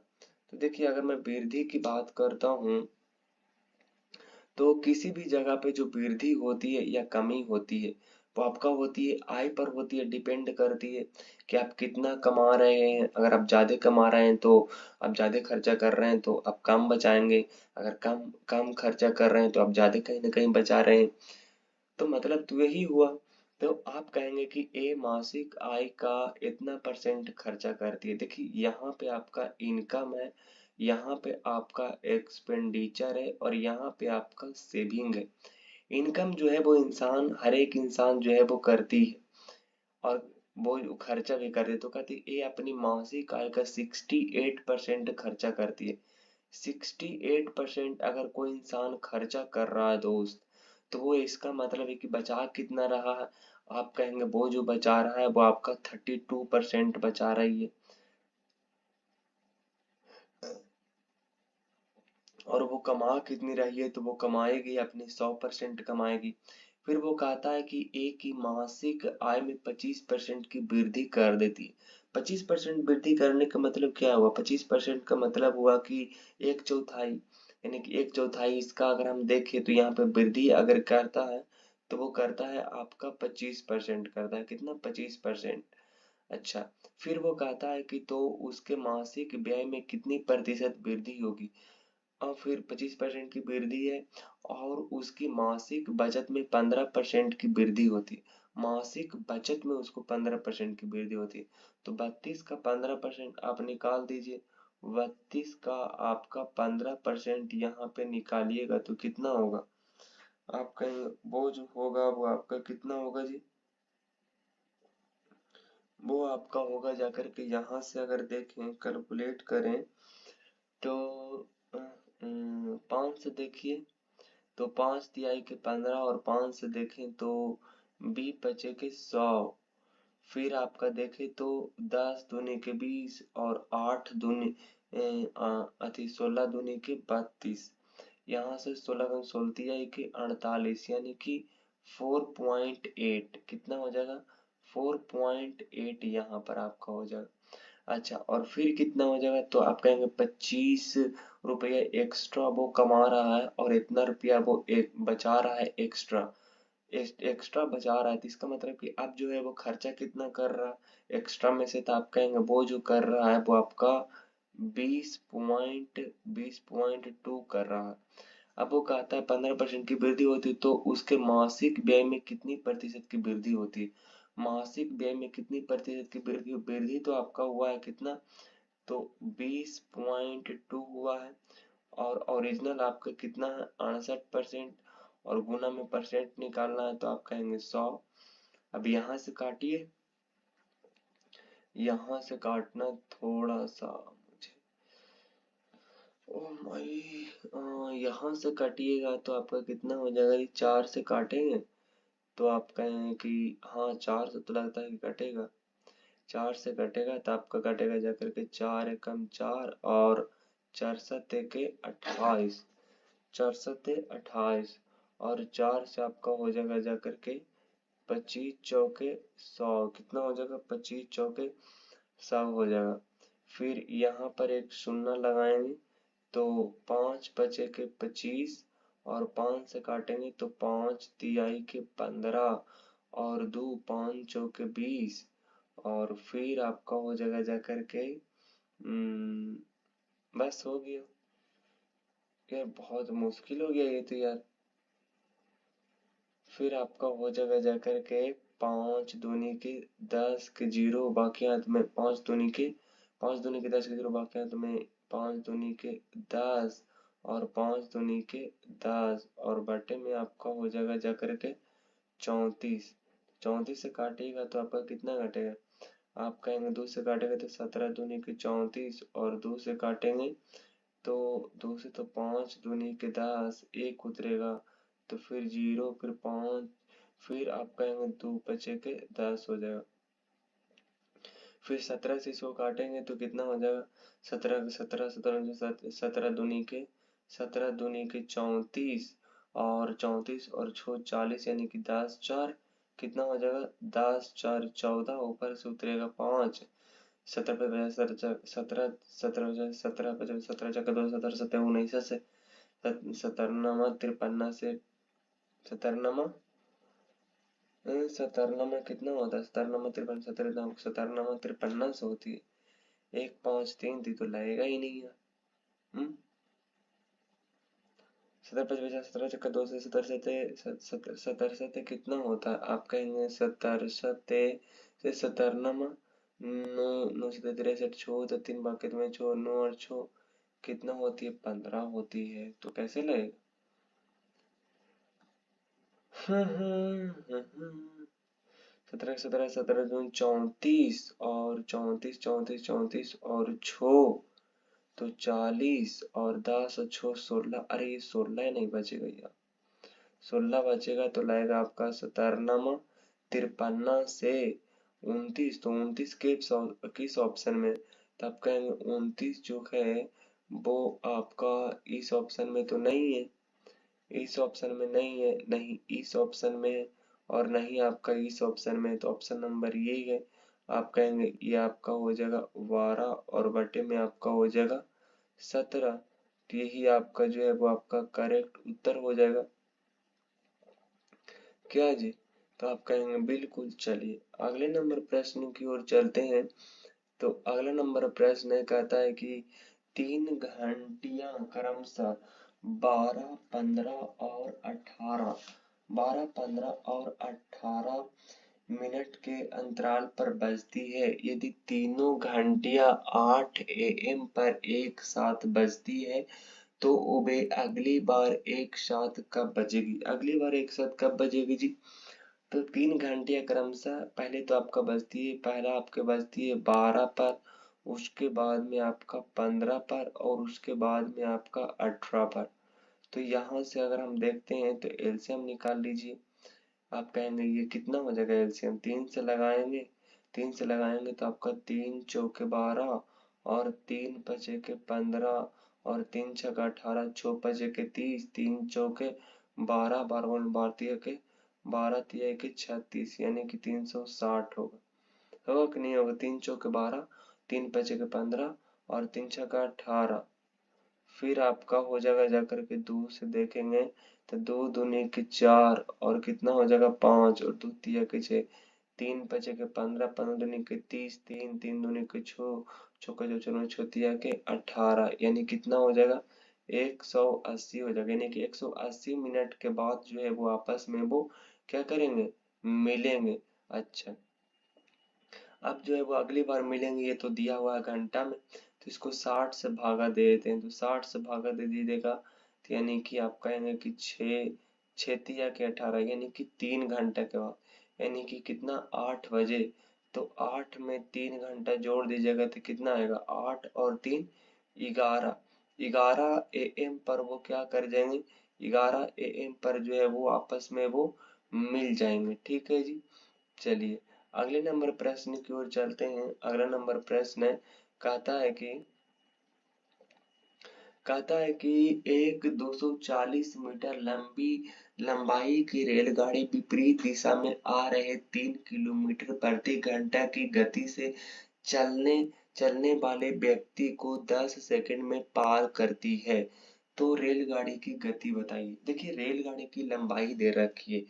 तो देखिए अगर मैं वृद्धि की बात करता हूँ तो किसी भी जगह पे जो वृद्धि होती है या कमी होती है वो आपका होती है आय पर होती है, डिपेंड करती है कि आप कितना कमा रहे हैं। अगर आप ज्यादा कमा रहे हैं तो आप ज्यादा खर्चा कर रहे हैं तो आप कम बचाएंगे। अगर कम कम खर्चा कर रहे हैं तो आप ज्यादा कहीं ना कहीं बचा रहे हैं। तो मतलब तो यही हुआ। तो आप कहेंगे कि ए मासिक आय का इतना परसेंट खर्चा करती है। देखिए यहाँ पे आपका इनकम है, यहाँ पे आपका एक्सपेंडिचर है, और यहाँ पे आपका सेविंग है। इनकम जो है वो इंसान, हर एक इंसान जो है वो करती है, और वो खर्चा भी करती है। तो कहती है ए अपनी मासिक आय का 68% खर्चा करती है। 68% अगर कोई इंसान खर्चा कर रहा है दोस्त, तो वो इसका मतलब है कि बचा कितना रहा है? आप कहेंगे वो जो बचा रहा है वो आपका 32% बचा रही है, और वो कमा कितनी रही है, तो वो कमाएगी अपनी 100% कमाएगी। फिर वो कहता है कि एक की मासिक आय में 25% की वृद्धि कर देती है। 25% वृद्धि करने का मतलब क्या हुआ? 25% का मतलब हुआ कि एक चौथाई, यानी कि एक चौथाई इसका अगर हम देखें तो यहाँ पे वृद्धि अगर करता है तो वो करता है आपका 25% करता है। कितना? 25%। अच्छा, फिर वो कहता है कि तो उसके मासिक व्यय में कितनी प्रतिशत वृद्धि होगी? और फिर 25% की वृद्धि है, और उसकी मासिक बचत में 15% की वृद्धि होती है। मासिक बचत में उसको 15% की वृद्धि होती है। तो 32 का 15% आप निकाल दीजिए। 32 का आपका 15% यहाँ पे निकालिएगा तो कितना होगा? आप कहेंगे वो जो होगा वो आपका कितना होगा जी? वो आपका होगा जाकर के यहाँ से अगर देखें कैलकुलेट करें तो 5 से देखिए, तो 5 तिहाई के 15 और 5 से देखें तो 20 बचे के 100। फिर आपका देखें तो 10 दूनी के 20 और 8 दूनी अति 16 दूनी के 32। यहाँ से 16 यानी कि 4.8 कितना हो जाएगा? 4.8 यहाँ पर आपका हो जाएगा। अच्छा, और फिर कितना हो जाएगा? तो आप कहेंगे 25 रुपया एक्स्ट्रा वो कमा रहा है और इतना रुपया वो एक बचा रहा है एक्स्ट्रा। एक्स्ट्रा बचा रहा है, तो इसका मतलब कि अब जो है वो खर्चा कितना कर रहा है एक्स्ट्रा में से? तो आप कहेंगे वो जो कर रहा है वो आपका 20.2 कर रहा है। अब वो कहता है 15% की वृद्धि होती है तो उसके मासिक व्यय में कितनी प्रतिशत की वृद्धि होती है? मासिक व्यय में कितनी प्रतिशत की वृद्धि? वृद्धि तो आपका हुआ है कितना? तो 20.2 हुआ है, और ओरिजिनल आपका कितना है? 68%, और गुना में परसेंट निकालना है तो आप कहेंगे 100। अब यहाँ से काटिए, यहाँ से काटना थोड़ा सा मुझे, ओ माई, यहाँ से काटिएगा तो आपका कितना हो जाएगा? ये 4 से काटेंगे तो आप कहेंगे कि हाँ 4 से तो लगता है कि कटेगा। 4 से कटेगा तो आपका कटेगा जाकर के 4 एकम 4 और 4 सत्ते के 28, 4 सत्ते 28, और 4 से आपका हो जाएगा जाकर के 25 चौके 100। कितना हो जाएगा? 25 चौके 100 हो जाएगा। फिर यहाँ पर एक शून्य लगाएंगे तो 5 बचे के 25, और 5 से काटेंगे तो 5 तिहाई के 15, और 5 चौके 20, और फिर आपका हो जाएगा जाकर के बस हो गया। यार बहुत मुश्किल हो गया ये तो यार। फिर आपका हो जाएगा जाकर के 5 दूनी के 10 के 0 बाकी हाथ में, 5 दूनी के 10 के 0 बाकी हाथ में, 5 दूनी के 10 और 5 दूनी के 10, और बटे में आपका हो जाएगा जाकर के 34। 34 से काटिएगा तो आपका कितना घटेगा? आप कहेंगे 2 से काटेंगे तो 17 दूनी के 34, और 2 से काटेंगे तो 2 से तो 5 दूनी के 10, एक उतरेगा तो फिर 0, फिर 5, फिर आप कहेंगे 2 बचे के 10 हो जाएगा। फिर 17 से इसको काटेंगे तो कितना हो जाएगा? 17 और 34, और 40 यानी कि 10 4 कितना हो जाएगा? 10 4 14, ऊपर से उतरेगा 5। 17 पे बजा 17, 17 17 से 17 तिरपन्ना से, सतरनमा सतरनमा कितना होता है? सतरनमा 53, सतरनमा 53 से होती है। 1 5 3 थी तो लगेगा ही नहीं यार। 17 5 50 17 चक्का 2 से 17 कितना होता है? आप कहेंगे 17 से 17 9 9 से 63 छो तो 3 बाकी तुम्हें छो 9 और छो कितना होती है? 15 होती है। तो कैसे लगेगा? 17 17 34, और 34 और छो तो 40, और 10 और छो 16। अरे ये 16 नहीं बचेगा यार। 16 बचेगा तो लगेगा आपका 17 53 से 29, तो 29 किस ऑप्शन में, तो आप कहेंगे 29 जो है वो आपका इस ऑप्शन में तो नहीं है, इस ऑप्शन में नहीं है, नहीं इस ऑप्शन में है, और नहीं आपका इस ऑप्शन में है, तो ऑप्शन नंबर यही है। आप कहेंगे ये आपका हो जाएगा 12 और बटे में आपका हो जाएगा 17, तो यही आपका जो है वो आपका करेक्ट उत्तर हो जाएगा। क्या जी, तो आप कहेंगे बिल्कुल। चलिए अगले नंबर प्रश्न की ओर चलते हैं। तो अगला नंबर प्रश्न है, कहता है कि 3 घंटियां क्रमशः 12, 15 और 18, 12, 15 और 18 मिनट के अंतराल पर बजती है। यदि तीनों घंटियां 8 AM पर एक साथ बजती है तो वे अगली बार एक साथ कब बजेगी, अगली बार एक साथ कब बजेगी जी। तो 3 घंटियां क्रमशः पहले तो आपका बजती है, पहला आपके बजती है 12 पर, उसके बाद में आपका 15 पर और उसके बाद में आपका 18 पर। तो यहाँ से अगर हम देखते हैं तो एलसीएम निकाल लीजिए। आप कहेंगे ये कितना हो जाएगा एलसीएम, 3 से लगाएंगे तो आपका 3 चौके 12 और 3 पचे के 15 और 3 छक्का 18, 6 पचे के 30, 3 चौके 12, 12 12 के 36, यानी कि 360 होगा, होगा कि नहीं होगा। 3 चौके 12, 3 पचे के 15 और 3 छक्का 18, फिर आपका हो जाएगा जाकर के 2 से देखेंगे तो 2 दूनी के 4 और कितना हो जाएगा 5 और 2 तिया के 6, 3 पचे के 15, 15 दूनी के 30, 3 दूनी के 6, चौका 6 यानी कितना हो जाएगा 180 हो जाएगा। यानी कि 180 मिनट के बाद जो है वो आपस में वो क्या करेंगे, मिलेंगे। अच्छा, अब जो है वो अगली बार मिलेंगे, ये तो दिया हुआ है घंटा में, तो इसको 60 से भागा दे देते हैं, तो 60 से भागा दे दीजिएगा, तो यानी कि आप कहेंगे कि 6 6 तिया के 18, यानी कि 3 घंटे के बाद, यानी कि कितना 8 बजे, तो 8 में 3 घंटा जोड़ दीजिएगा तो कितना आएगा 8 और 3 11, 11 AM पर वो क्या कर जाएंगे, 11 AM पर जो है वो आपस में वो मिल जाएंगे। ठीक है जी। चलिए अगले नंबर प्रश्न की ओर चलते हैं। अगला नंबर प्रश्न है, कहता है कि एक 240 मीटर लंबी लंबाई की रेलगाड़ी विपरीत दिशा में आ रहे 3 किलोमीटर प्रति घंटा की गति से चलने चलने वाले व्यक्ति को 10 सेकंड में पार करती है, तो रेलगाड़ी की गति बताइए। देखिए रेलगाड़ी की लंबाई दे रखी है,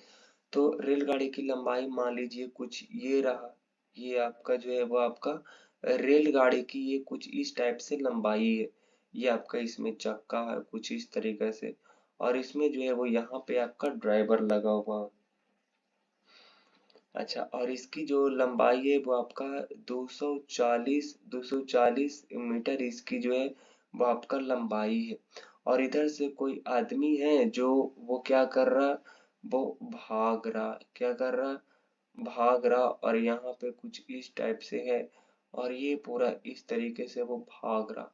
तो रेलगाड़ी की लंबाई मान लीजिए कुछ ये रहा, ये आपका जो है वो आपका रेलगाड़ी की ये कुछ इस टाइप से लंबाई है, ये आपका इसमें चक्का है कुछ इस तरीके से, और इसमें जो है वो यहाँ पे आपका ड्राइवर लगा हुआ है। अच्छा, और इसकी जो लंबाई है वो आपका 240 मीटर इसकी जो है वो आपका लंबाई है, और इधर से कोई आदमी है जो वो क्या कर रहा, वो भाग रहा, क्या कर रहा, भाग रहा, और यहाँ पे कुछ इस टाइप से है, और ये पूरा इस तरीके से वो भाग रहा,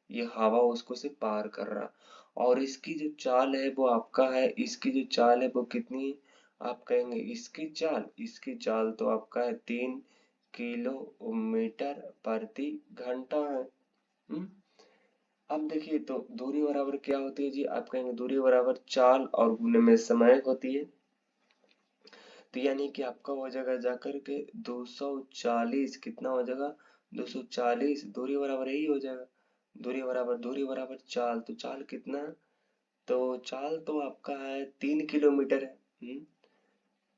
ये हवा उसको से पार कर रहा, और इसकी जो चाल है वो आपका है, इसकी जो चाल है वो कितनी है, आप कहेंगे इसकी चाल तो आपका है 3 किलोमीटर प्रति घंटा है। हम्म, अब देखिए तो दूरी बराबर क्या होती है जी, आप कहेंगे दूरी बराबर चाल और गुने में समय होती है, तो यानी कि आपका हो जाएगा जाकर के 240, कितना हो जाएगा 240, दूरी बराबर यही हो जाएगा, दूरी बराबर चाल, तो चाल कितना है, तो चाल तो आपका है 3 किलोमीटर है।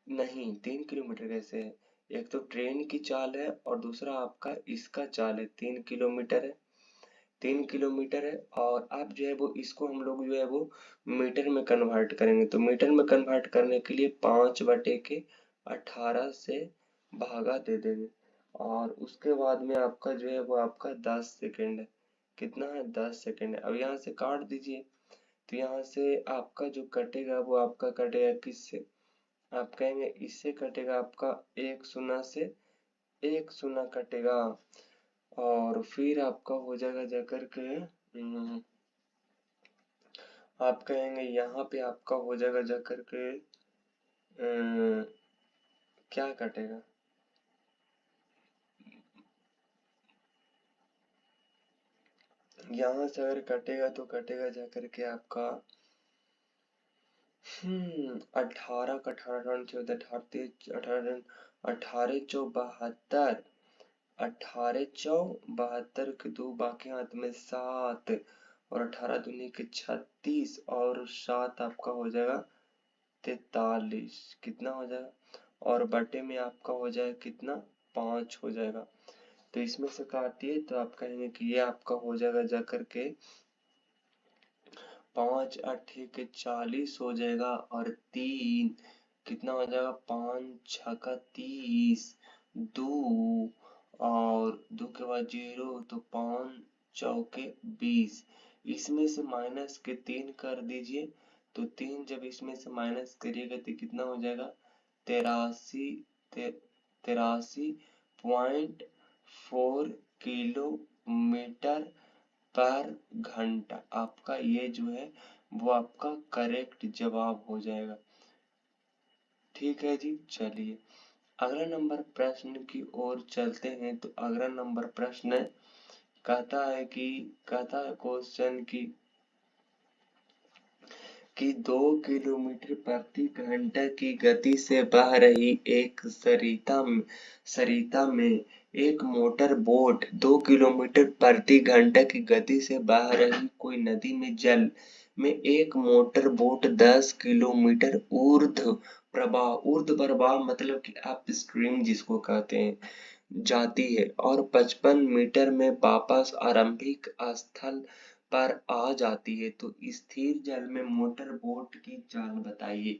नहीं 3 किलोमीटर कैसे है, एक तो ट्रेन की चाल है और दूसरा आपका इसका चाल है, 3 किलोमीटर है, 3 किलोमीटर है, और आप जो है वो इसको हम लोग जो है वो मीटर में कन्वर्ट करेंगे, तो मीटर में कन्वर्ट करने के लिए 5/18 से भागा दे देंगे, और उसके बाद में आपका जो है वो आपका 10 सेकेंड है, कितना है 10 सेकेंड है। अब यहाँ से काट दीजिए, तो यहाँ से आपका जो कटेगा वो आपका कटेगा किससे, आप कहेंगे इससे कटेगा आपका 1 शून्य से 1 शून्य कटेगा, और फिर आपका हो जाएगा जाकर के आप कहेंगे यहाँ पे आपका हो जाएगा जाकर के क्या कटेगा? यहाँ से अगर कटेगा तो कटेगा जा करके आपका 18 का 18 14 18 18 18 चौ 72, 18 चौ 72 के दो बाकी हाथ में 7 और 18 दूनी के 36 और 7 आपका हो जाएगा 43। कितना हो जाएगा? और बटे में आपका हो जाएगा कितना? 5 हो जाएगा। तो इसमें से काटिए तो आप कहेंगे कि ये आपका हो जाएगा जा करके 5 8 के 40 हो जाएगा और 3 कितना हो जाएगा? 5 6 का 30, 2 और 2 के बाद 0 तो 5 चौके 20। इसमें से माइनस के 3 कर दीजिए तो 3 जब इसमें से माइनस करिएगा तो कितना हो जाएगा? 83 83.4 किलोमीटर पर घंटा। आपका ये जो है वो आपका करेक्ट जवाब हो जाएगा। ठीक है जी, चलिए अगला नंबर प्रश्न की ओर चलते हैं। तो अगला नंबर प्रश्न कहता है क्वेश्चन कि 2 किलोमीटर प्रति घंटा की गति से बह रही एक सरिता में एक मोटर बोट 2 किलोमीटर प्रति घंटा की गति से बह रही कोई नदी में जल में एक मोटर बोट 10 किलोमीटर ऊर्ध्व प्रवाह मतलब कि अप स्ट्रीम जिसको कहते हैं जाती है और 55 मीटर में वापस आरंभिक स्थल पर आ जाती है तो स्थिर जल में मोटर बोट की चाल बताइए।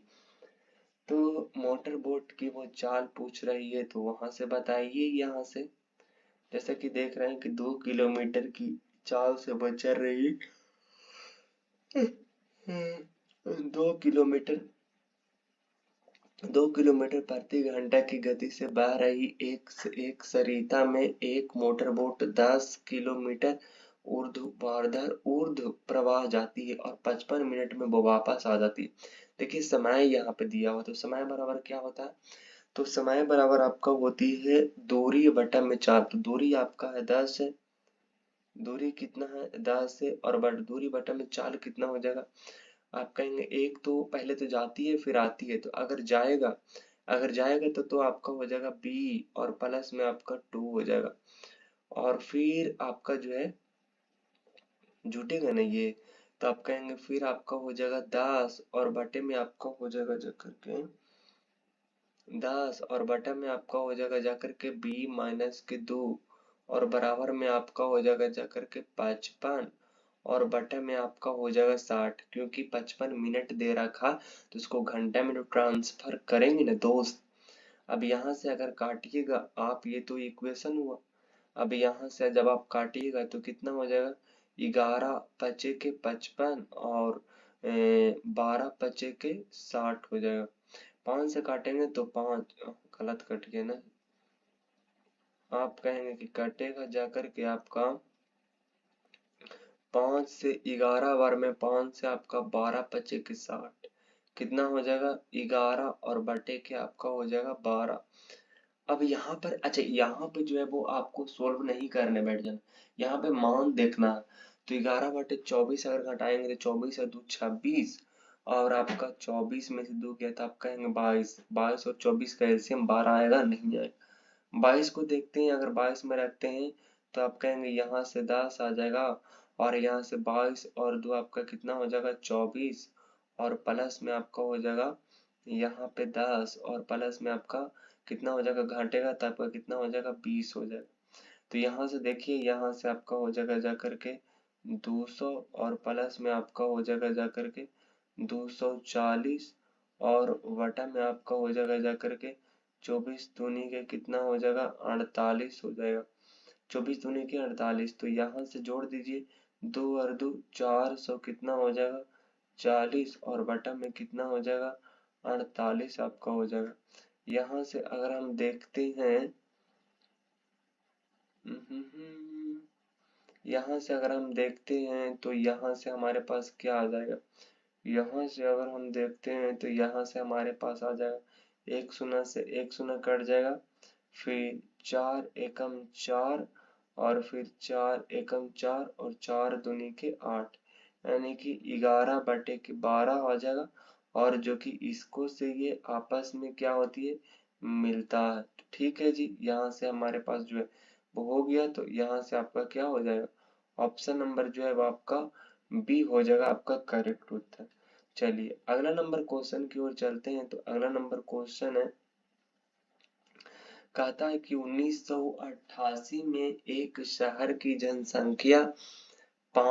तो मोटर बोट की वो चाल पूछ रही है तो वहां से बताइए। यहाँ से जैसा कि देख रहे हैं कि 2 किलोमीटर की चाल से वो चल रही है। 2 किलोमीटर 2 किलोमीटर प्रति घंटा की गति से बह रही एक सरिता में एक मोटर बोट 10 किलोमीटर ऊर्ध्व प्रवाह जाती है और 55 मिनट में वो वापस आ जाती है। देखिए समय यहाँ पे दिया हुआ तो समय बराबर क्या होता है? तो समय बराबर आपका होती है दूरी बटा में 4। तो दूरी आपका है 10 है, दूरी कितना है 10 है और दूरी बटा में 4 कितना हो जाएगा? आप कहेंगे एक तो पहले तो जाती है फिर आती है तो अगर जाएगा तो आपका हो जाएगा बी और प्लस में आपका 2 हो जाएगा और फिर आपका जो है जुटेगा ना ये तो आप कहेंगे फिर आपका हो जाएगा 10 और बटे में आपका हो जाएगा जाकर के 10 और बटे में आपका हो जाएगा जाकर के बी माइनस के 2 और बराबर में आपका हो जाएगा जाकर के 55 और बटे में आपका हो जाएगा 60 क्योंकि 55 मिनट दे रखा तो इसको घंटे में ट्रांसफर करेंगे ना दोस्त। अब यहाँ से अगर काटिएगा आप ये तो इक्वेशन हुआ। अब यहाँ से जब आप काटिएगा तो कितना हो जाएगा? 11 पचे के 55 और 12 पचे के 60 हो जाएगा। 5 से काटेंगे तो 5 गलत कट गया ना। आप कहेंगे कि कटेगा जाकर के आपका 5 से 11 बार में 5 से आपका 12 पचे के 60 कितना हो जाएगा? 11 और बटे के आपका हो जाएगा 12। अब यहाँ पर अच्छा यहाँ पे जो है वो आपको सोल्व नहीं करने बैठ जाना, यहाँ पे मान देखना है। तो 11/24 अगर घटाएंगे तो 24 और 2 26 और आपका 24 में से 2 गया तो आप कहेंगे 22। 22 और 24 का एलसीएम 12 आएगा? नहीं आएगा। 22 को देखते हैं, अगर 22 में रखते हैं तो आप कहेंगे यहाँ से 10 आ जाएगा और यहाँ से 22 और 2 आपका कितना हो जाएगा? 24 और प्लस में आपका हो जाएगा यहाँ पे 10 और प्लस में आपका कितना हो जाएगा? घटेगा तो आपका कितना हो जाएगा? 20 हो जाएगा। तो यहाँ से देखिए यहाँ से आपका हो जाएगा जा करके 200 और प्लस में आपका हो जाएगा जा करके 240 और वटा में आपका हो जाएगा जा करके 24 दूनी के कितना हो जाएगा? 48 हो जाएगा। 24 दूनी के 48 तो यहाँ से जोड़ दीजिए 2 और 2 400 कितना हो जाएगा? 40 और बटा में कितना हो जाएगा? 48 आपका हो जाएगा। यहाँ से अगर हम देखते हैं यहाँ से अगर हम देखते हैं तो यहाँ से हमारे पास क्या आ जाएगा? यहाँ से अगर हम देखते हैं तो यहाँ से हमारे पास आ जाएगा एक शून्य से एक शून्य कट जाएगा, फिर 4 एकम 4 और फिर 4 एकम 4 और 4 दूनी के 8, यानी कि 11/12 हो जाएगा। और जो कि इसको से ये आपस में क्या होती है, मिलता है। तो ठीक है जी, यहाँ से हमारे पास जो है वो हो गया। तो यहाँ से आपका क्या हो जाएगा, ऑप्शन नंबर जो है वो आपका बी हो जाएगा आपका करेक्ट उत्तर। चलिए अगला नंबर क्वेश्चन की ओर चलते हैं। तो अगला नंबर क्वेश्चन है, कहता है कि 1988 में एक शहर की जनसंख्या कह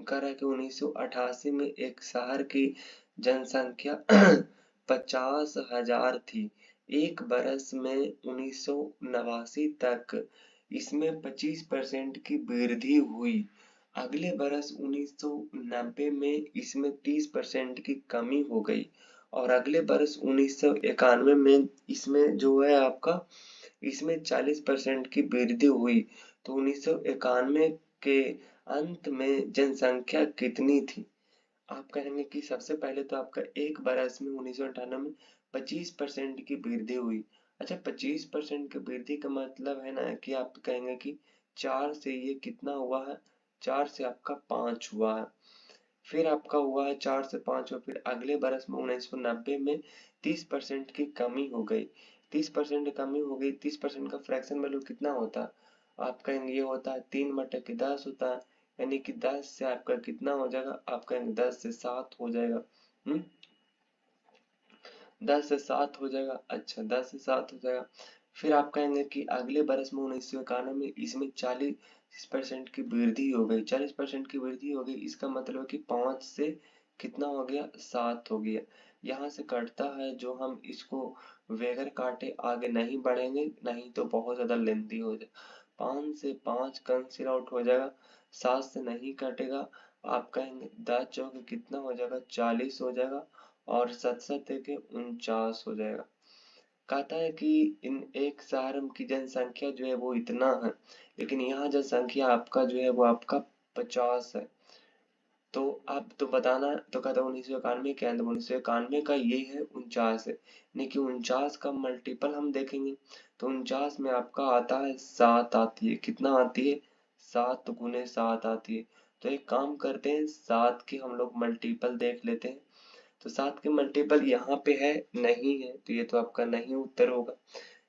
रहा है कि 1988 में एक शहर की जनसंख्या 50,000 थी। एक बरस में 1989 तक इसमें 25% की वृद्धि हुई। अगले बरस 1990 में इसमें 30% की कमी हो गई और अगले बरस 1991 में इसमें जो है आपका इसमें 40% की वृद्धि हुई। तो 1991 के अंत में जनसंख्या कितनी थी। आप कहेंगे कि सबसे पहले तो आपका एक बरस में 1998 में 25% की वृद्धि हुई। अच्छा, 25% की वृद्धि का मतलब है ना कि आप कहेंगे कि 4 से ये कितना हुआ है, 4 से आपका 5 हुआ है। फिर आपका हुआ है 4 से 5 और फिर अगले बरस में 1990 में 30% की कमी हो गई। 30% कमी हो गई, 30% का फ्रैक्शन वैल्यू कितना होता है, आप कहेंगे ये होता है 3/10 होता है, यानी कि 10 से आपका कितना हो जाएगा, आप कहेंगे 10 से 7 हो जाएगा। 10 से 7 हो जाएगा। अच्छा, 10 से 7 हो जाएगा। फिर आप कहेंगे कि अगले बरस में 1991 में इसमें 40% की वृद्धि हो गई। 40% की वृद्धि हो गई, इसका मतलब है कि 5 से कितना हो गया, 7 हो गया। यहाँ से कटता है, जो हम इसको बगैर काटे आगे नहीं बढ़ेंगे, नहीं तो बहुत ज्यादा लेंथी हो जाए। 5 से 5 कैंसिल आउट हो जाएगा, 7 से नहीं कटेगा। आप कहेंगे 10 चौके कितना हो जाएगा, 40 हो जाएगा और 7 के 49 हो जाएगा। कहता है कि इन एक शहर की जनसंख्या जो है वो इतना है, लेकिन यहाँ जनसंख्या आपका जो है वो आपका 50 है। तो आप तो बताना, तो कहता है 1991 के अंदर, 1991 का ये है 49 है, यानी कि 49 का मल्टीपल हम देखेंगे तो 49 में आपका आता है 7 आती है। कितना आती है, 7 गुने 7 आती है। तो एक काम करते हैं, 7 की हम लोग मल्टीपल देख लेते हैं। तो 7 के मल्टीपल यहाँ पे है, नहीं है, तो ये तो आपका नहीं उत्तर होगा।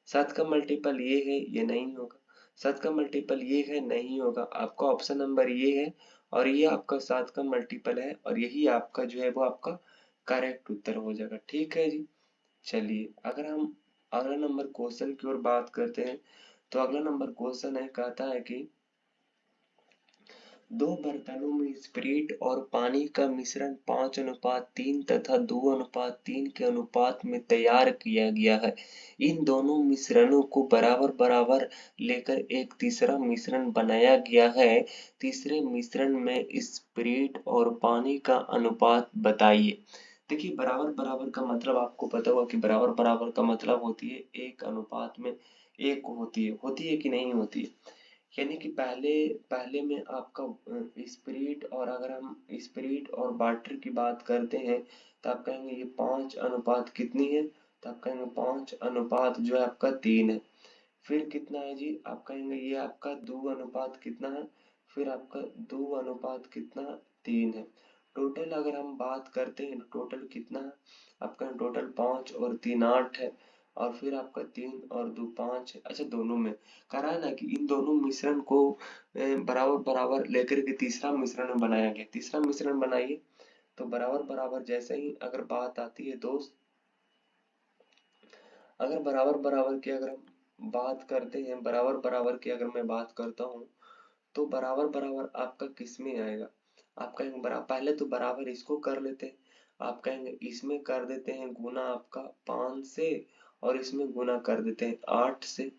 7 का मल्टीपल ये है, ये नहीं होगा। 7 का मल्टीपल ये है, नहीं होगा। आपका ऑप्शन नंबर ये है और ये आपका 7 का मल्टीपल है और यही आपका जो है वो आपका करेक्ट उत्तर हो जाएगा। ठीक है जी। चलिए अगर हम अगला नंबर क्वेश्चन की ओर बात करते हैं, तो अगला नंबर क्वेश्चन है, कहता है कि दो बर्तनों में स्पिरिट और पानी का मिश्रण 5:3 तथा 2:3 के अनुपात में तैयार किया गया है। इन दोनों मिश्रणों को बराबर बराबर लेकर एक तीसरा मिश्रण बनाया गया है। तीसरे मिश्रण में स्पिरिट और पानी का अनुपात बताइए। देखिए, बराबर बराबर का मतलब आपको पता होगा कि बराबर बराबर का मतलब होती है एक अनुपात में एक होती है कि नहीं होती है। यानी कि पहले पहले में आपका स्पिरिट, और अगर हम स्पिरिट और वाटर की बात करते हैं तो आप कहेंगे ये 5 अनुपात कितनी है, तो आप कहेंगे 5 अनुपात जो है आपका 3 है। फिर कितना है जी, आप कहेंगे ये आपका 2 अनुपात कितना है, फिर आपका 2 अनुपात कितना, 3 है। टोटल अगर हम बात करते हैं तो टोटल कितना है, आपका टोटल 5 और 3 8 है और फिर आपका 3 और 2 5 है। अच्छा, दोनों में कह रहा है ना कि इन दोनों मिश्रण को बराबर बराबर लेकर के तीसरा मिश्रण बनाया गया। तीसरा मिश्रण बनाइए। तो बराबर बराबर जैसे ही अगर बात आती है दोस्त, अगर बराबर बराबर की अगर हम बात करते हैं, बराबर बराबर की अगर मैं बात करता हूँ, तो बराबर बराबर आपका किस में आएगा, आप कहेंगे बराबर, पहले तो बराबर इसको कर लेते हैं। आप कहेंगे इसमें कर देते हैं गुना आपका 5 से और इसमें गुना कर देते हैं 8 से।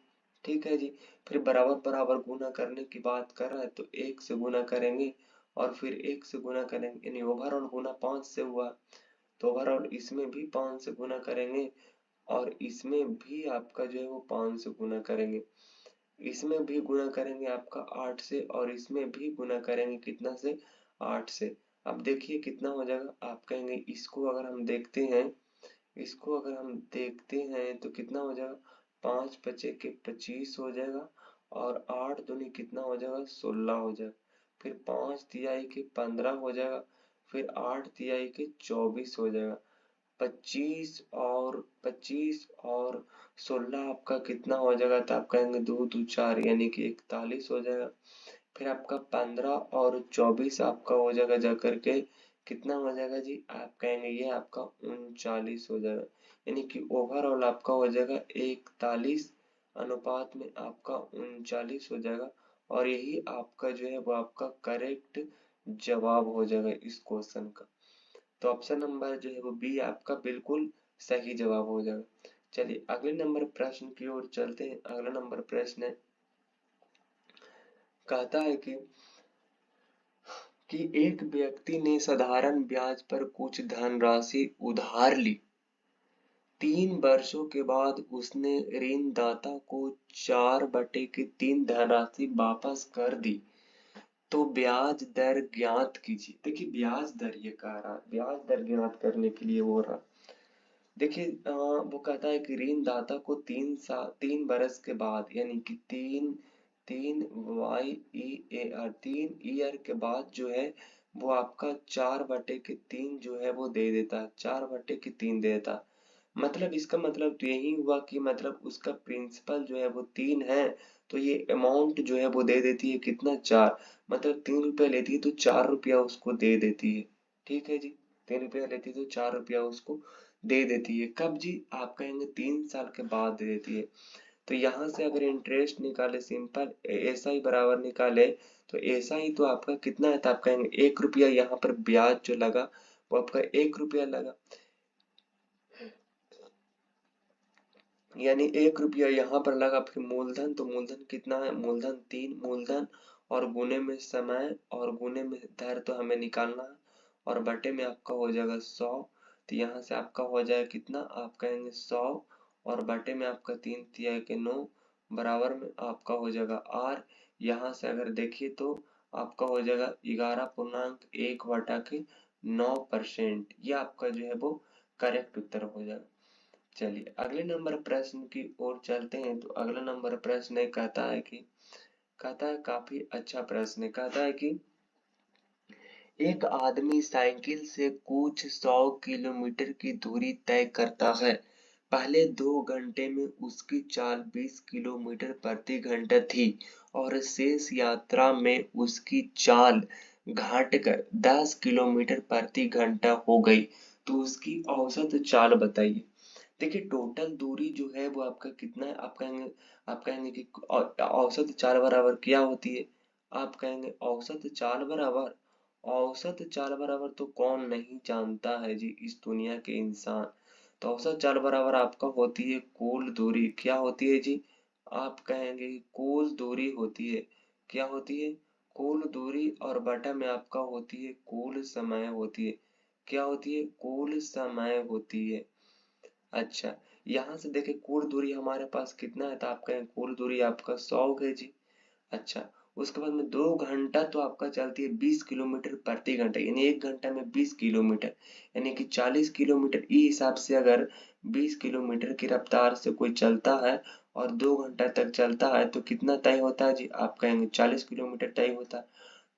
ठीक है जी। फिर बराबर बराबर गुना करने की बात कर रहा है तो 1 से गुना करेंगे और फिर 1 से गुना करेंगे, यानी ओवरऑल गुना 5 से हुआ। तो ओवरऑल इसमें भी 5 से गुना करेंगे और इसमें भी आपका जो है वो 5 से गुना करेंगे। इसमें भी गुना करेंगे आपका 8 से और इसमें भी गुना करेंगे कितना से, 8 से। अब देखिए कितना हो जाएगा, आप कहेंगे इसको अगर हम देखते हैं, इसको अगर हम देखते हैं तो कितना हो जाएगा, 5 × 5 = 25 हो जाएगा, और 8 दूनी कितना हो जाएगा, 16 हो जाएगा। फिर 5 × 3 = 15 हो जाएगा, फिर 8 × 3 = 24 हो जाएगा। 25 और 16 आपका कितना हो जाएगा, तो आप कहेंगे 2 2 4 यानी कि 41 हो जाएगा। फिर आपका 15 और 24 आपका हो जाएगा जाकर के कितना हो जाएगा जी, आप कहेंगे ये आपका 39 हो जाएगा। यानी कि ओवरऑल आपका हो जाएगा 41 अनुपात में आपका 39 हो जाएगा। और यही आपका जो है वो आपका करेक्ट जवाब हो जाएगा इस क्वेश्चन का। तो ऑप्शन नंबर जो है वो बी आपका बिल्कुल सही जवाब हो जाएगा। चलिए अगले नंबर प्रश्न की ओर चलते हैं। अगला नंबर प्रश्न है, कहता है कि एक व्यक्ति ने साधारण ब्याज पर कुछ धनराशि उधार ली। 3 वर्षों के बाद उसने ऋणदाता को 4/3 धनराशि वापस कर दी, तो ब्याज दर ज्ञात कीजिए। देखिए ब्याज दर ये कह रहा है, ब्याज दर ज्ञात करने के लिए बोल रहा। देखिए वो कहता है कि ऋणदाता को 3 बरस के बाद यानी कि 3 ईयर के बाद जो है वो आपका 4/3 जो है वो दे देता है, 4/3 दे देता है। मतलब इसका मतलब तो यही हुआ कि मतलब उसका प्रिंसिपल जो है वो 3 है, तो ये अमाउंट जो है वो दे देती है कितना, 4। मतलब 3 रुपया लेती है तो 4 रुपया उसको दे देती है। ठीक है जी, 3 रुपया लेती है तो 4 रुपया उसको दे देती है। कब जी, आप कहेंगे 3 साल के बाद दे देती है। तो यहाँ से अगर इंटरेस्ट निकाले सिंपल ऐसा ही बराबर निकाले, तो ऐसा ही तो आपका कितना है, तो आप कहेंगे 1 रुपया यहाँ पर ब्याज जो लगा वो आपका 1 रुपया लगा। यानी 1 रुपया यहाँ पर लगा। फिर मूलधन, तो मूलधन कितना है, मूलधन 3 मूलधन, और गुने में समय और गुने में दर तो हमें निकालना है, और बटे में आपका हो जाएगा 100। तो यहाँ से आपका हो जाएगा कितना, आप कहेंगे 100, और बटे में आपका 3 × 3 = 9 बराबर में आपका हो जाएगा r। यहाँ से अगर देखिए तो आपका हो जाएगा 11.1/9%। ये आपका जो है वो करेक्ट उत्तर हो जाएगा। चलिए अगले नंबर प्रश्न की ओर चलते हैं। तो अगला नंबर प्रश्न कहता है काफी अच्छा प्रश्न है। कहता है कि एक आदमी साइकिल से कुछ 100 किलोमीटर की दूरी तय करता है। पहले 2 घंटे में उसकी चाल 20 किलोमीटर प्रति घंटा थी, और शेष यात्रा में उसकी चाल घटकर 10 किलोमीटर प्रति घंटा हो गई। तो उसकी औसत चाल बताइए। देखिए टोटल दूरी जो है वो आपका कितना है, आप कहेंगे कि औसत चाल बराबर क्या होती है। आप कहेंगे औसत चाल बराबर तो कौन नहीं जानता है जी इस दुनिया के इंसान। तो औसत चाल बराबर आपका होती है कुल दूरी। क्या होती है जी, आप कहेंगे कुल दूरी होती है। क्या होती है, कुल दूरी, और बटा में आपका होती है कुल समय होती है। क्या होती है, कुल समय होती है। अच्छा, यहाँ से देखें कुल दूरी हमारे पास कितना है, तो आप कहें कुल दूरी आपका 100 है जी। अच्छा, उसके बाद में 2 घंटा तो आपका चलती है 20 किलोमीटर प्रति घंटा, यानी 1 घंटा में 20 किलोमीटर, यानी कि 40 किलोमीटर। इस हिसाब से अगर 20 किलोमीटर की रफ्तार से कोई चलता है और 2 घंटा तक चलता है तो कितना तय होता है जी, आप कहेंगे 40 किलोमीटर तय होता है।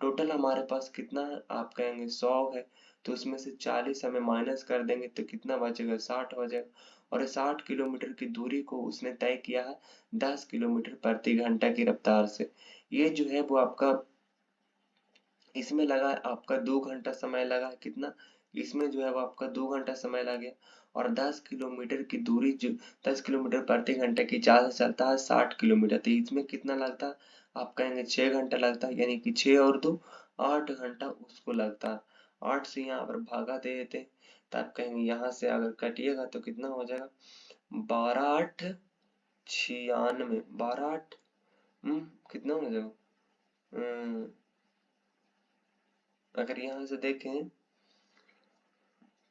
टोटल हमारे पास कितना है, आप कहेंगे 100 है, तो उसमें से 40 हमें माइनस कर देंगे तो कितना बचेगा, 60 हो जाएगा। और 60 किलोमीटर की दूरी को उसने तय किया है 10 किलोमीटर प्रति घंटा की रफ्तार से। ये जो है वो आपका इसमें लगा है आपका 2 घंटा समय लगा है कितना, इसमें जो है वो आपका 2 घंटा समय लग गया। और 10 किलोमीटर की दूरी जो 10 किलोमीटर प्रति घंटे की चाल से चलता है 60 किलोमीटर, तो इसमें कितना लगता है, आप कहेंगे 6 घंटा लगता है, यानी कि 6 और 2 8 घंटा उसको लगता है। 8 से यहाँ पर भागा दे देते हैं, तो आप कहेंगे यहाँ से अगर कटिएगा तो कितना हो जाएगा, 12 8 96, 12 8 कितना हो जाएगा, अगर यहाँ से देखें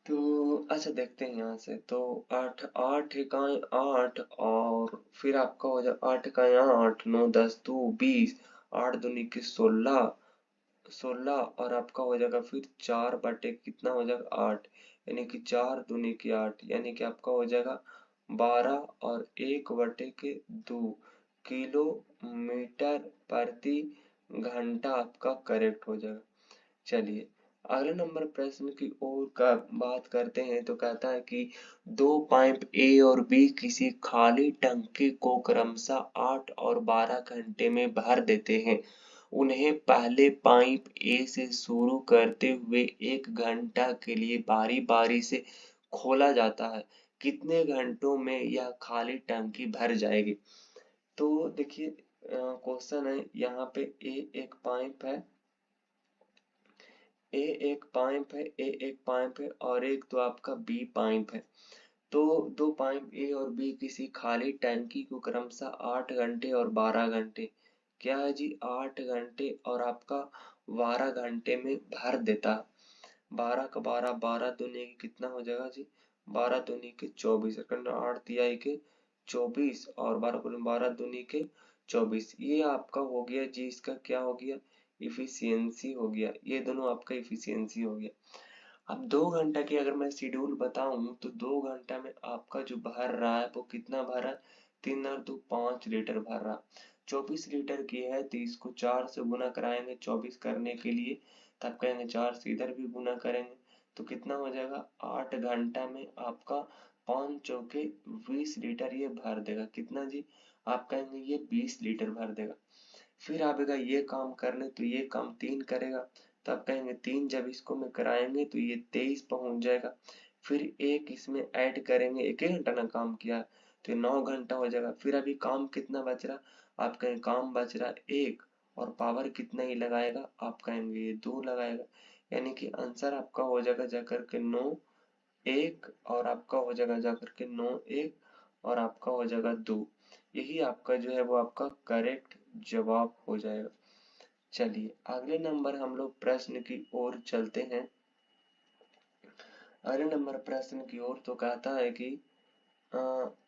तो अच्छा देखते हैं यहाँ से तो 8 8 इकाई 8, और फिर आपका हो जाए 8 इकाई 8 9 10 2 20, 8 दूनी की 16, 16, और आपका हो जाएगा फिर 4 बटे कितना हो जाएगा 8, यानी कि 4 दूनी की 8, यानी कि आपका हो जाएगा 12 और 1/2 किलोमीटर प्रति घंटा आपका करेक्ट हो जाएगा। चलिए अगले नंबर प्रश्न की ओर का बात करते हैं तो कहता है कि दो पाइप ए और बी किसी खाली टंकी को क्रमशः 8 और 12 घंटे में भर देते हैं। उन्हें पहले पाइप ए से शुरू करते हुए 1 घंटा के लिए बारी बारी से खोला जाता है। कितने घंटों में यह खाली टंकी भर जाएगी? तो देखिए क्वेश्चन है यहाँ पे एक पाइप है, एक पाइप है, एक पाइप है और एक तो आपका बी पाइप है। तो दो पाइप ए और बी किसी खाली टैंकी को क्रमशः 8 घंटे और 12 घंटे, क्या है जी, 8 घंटे और आपका 12 घंटे में भर देता है। 12 का 12, 12 दूनी के कितना हो जाएगा जी, 12 दूनी के 24, 8 तिहाई के 24 और 12 दूनी के 24। ये आपका हो गया जी, इसका क्या हो गया, इफिशियंसी हो गया। ये दोनों आपका इफिशियंसी हो गया। अब 2 घंटा की अगर मैं शेड्यूल बताऊं तो 2 घंटा में आपका जो भर रहा है वो कितना भर रहा है, 3 और 2 5 लीटर भर रहा है। 24 लीटर की है तो इसको 4 से गुना कराएंगे 24 करने के लिए, तब कहेंगे 4 से इधर भी गुना करेंगे तो कितना हो जाएगा, 8 घंटा में आपका 5 चौके 20 लीटर ये भर देगा। कितना जी, आप कहेंगे ये 20 लीटर भर देगा। फिर आएगा ये काम करने तो ये काम 3 करेगा, तब कहेंगे 3 जब इसको में कराएंगे तो ये 23 पहुंच जाएगा। फिर एक इसमें ऐड करेंगे, 1 घंटा ना काम किया तो ये 9 घंटा हो जाएगा। फिर अभी काम कितना बच रहा, आप कहेंगे काम बच रहा 1 और पावर कितना ही लगाएगा, आप कहेंगे ये 2 लगाएगा। यानी कि आंसर आपका हो जाएगा जाकर के 9 1 और आपका हो जाएगा जाकर के 9 1 और आपका हो जाएगा 2। यही आपका जो है वो आपका करेक्ट जवाब हो जाएगा। चलिए अगले नंबर हम लोग प्रश्न की ओर चलते हैं। अगले नंबर प्रश्न की ओर तो कहता है कि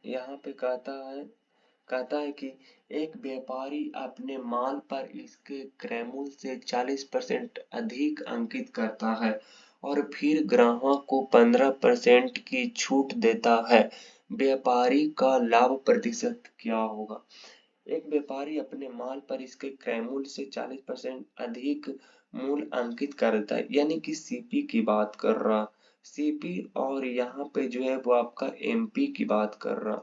यहाँ पे कहता है कि एक व्यापारी अपने माल पर इसके क्रय से 40% अधिक अंकित करता है और फिर ग्राहक को 15% की छूट देता है। व्यापारी का लाभ प्रतिशत क्या होगा? एक व्यापारी अपने माल पर इसके क्रय मूल्य से 40% अधिक मूल्य अंकित कर देता है, यानी कि सीपी की बात कर रहा, सीपी, और यहाँ पे जो है वो आपका एमपी की बात कर रहा।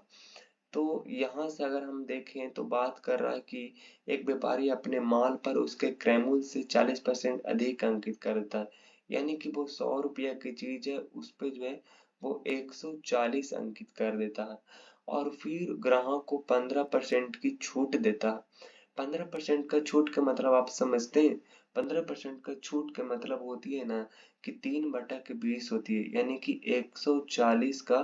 तो यहाँ से अगर हम देखें तो बात कर रहा है कि एक व्यापारी अपने माल पर उसके क्रय मूल्य से 40% अधिक अंकित कर देता है, यानी कि वो 100 रुपया की चीज है उस पे जो है वो 140 अंकित कर देता है और फिर ग्राहक को 15% की छूट देता है। 15% का छूट का मतलब आप समझते हैं, 15% का छूट का मतलब होती है ना कि 3/20 होती है, यानी कि 140 का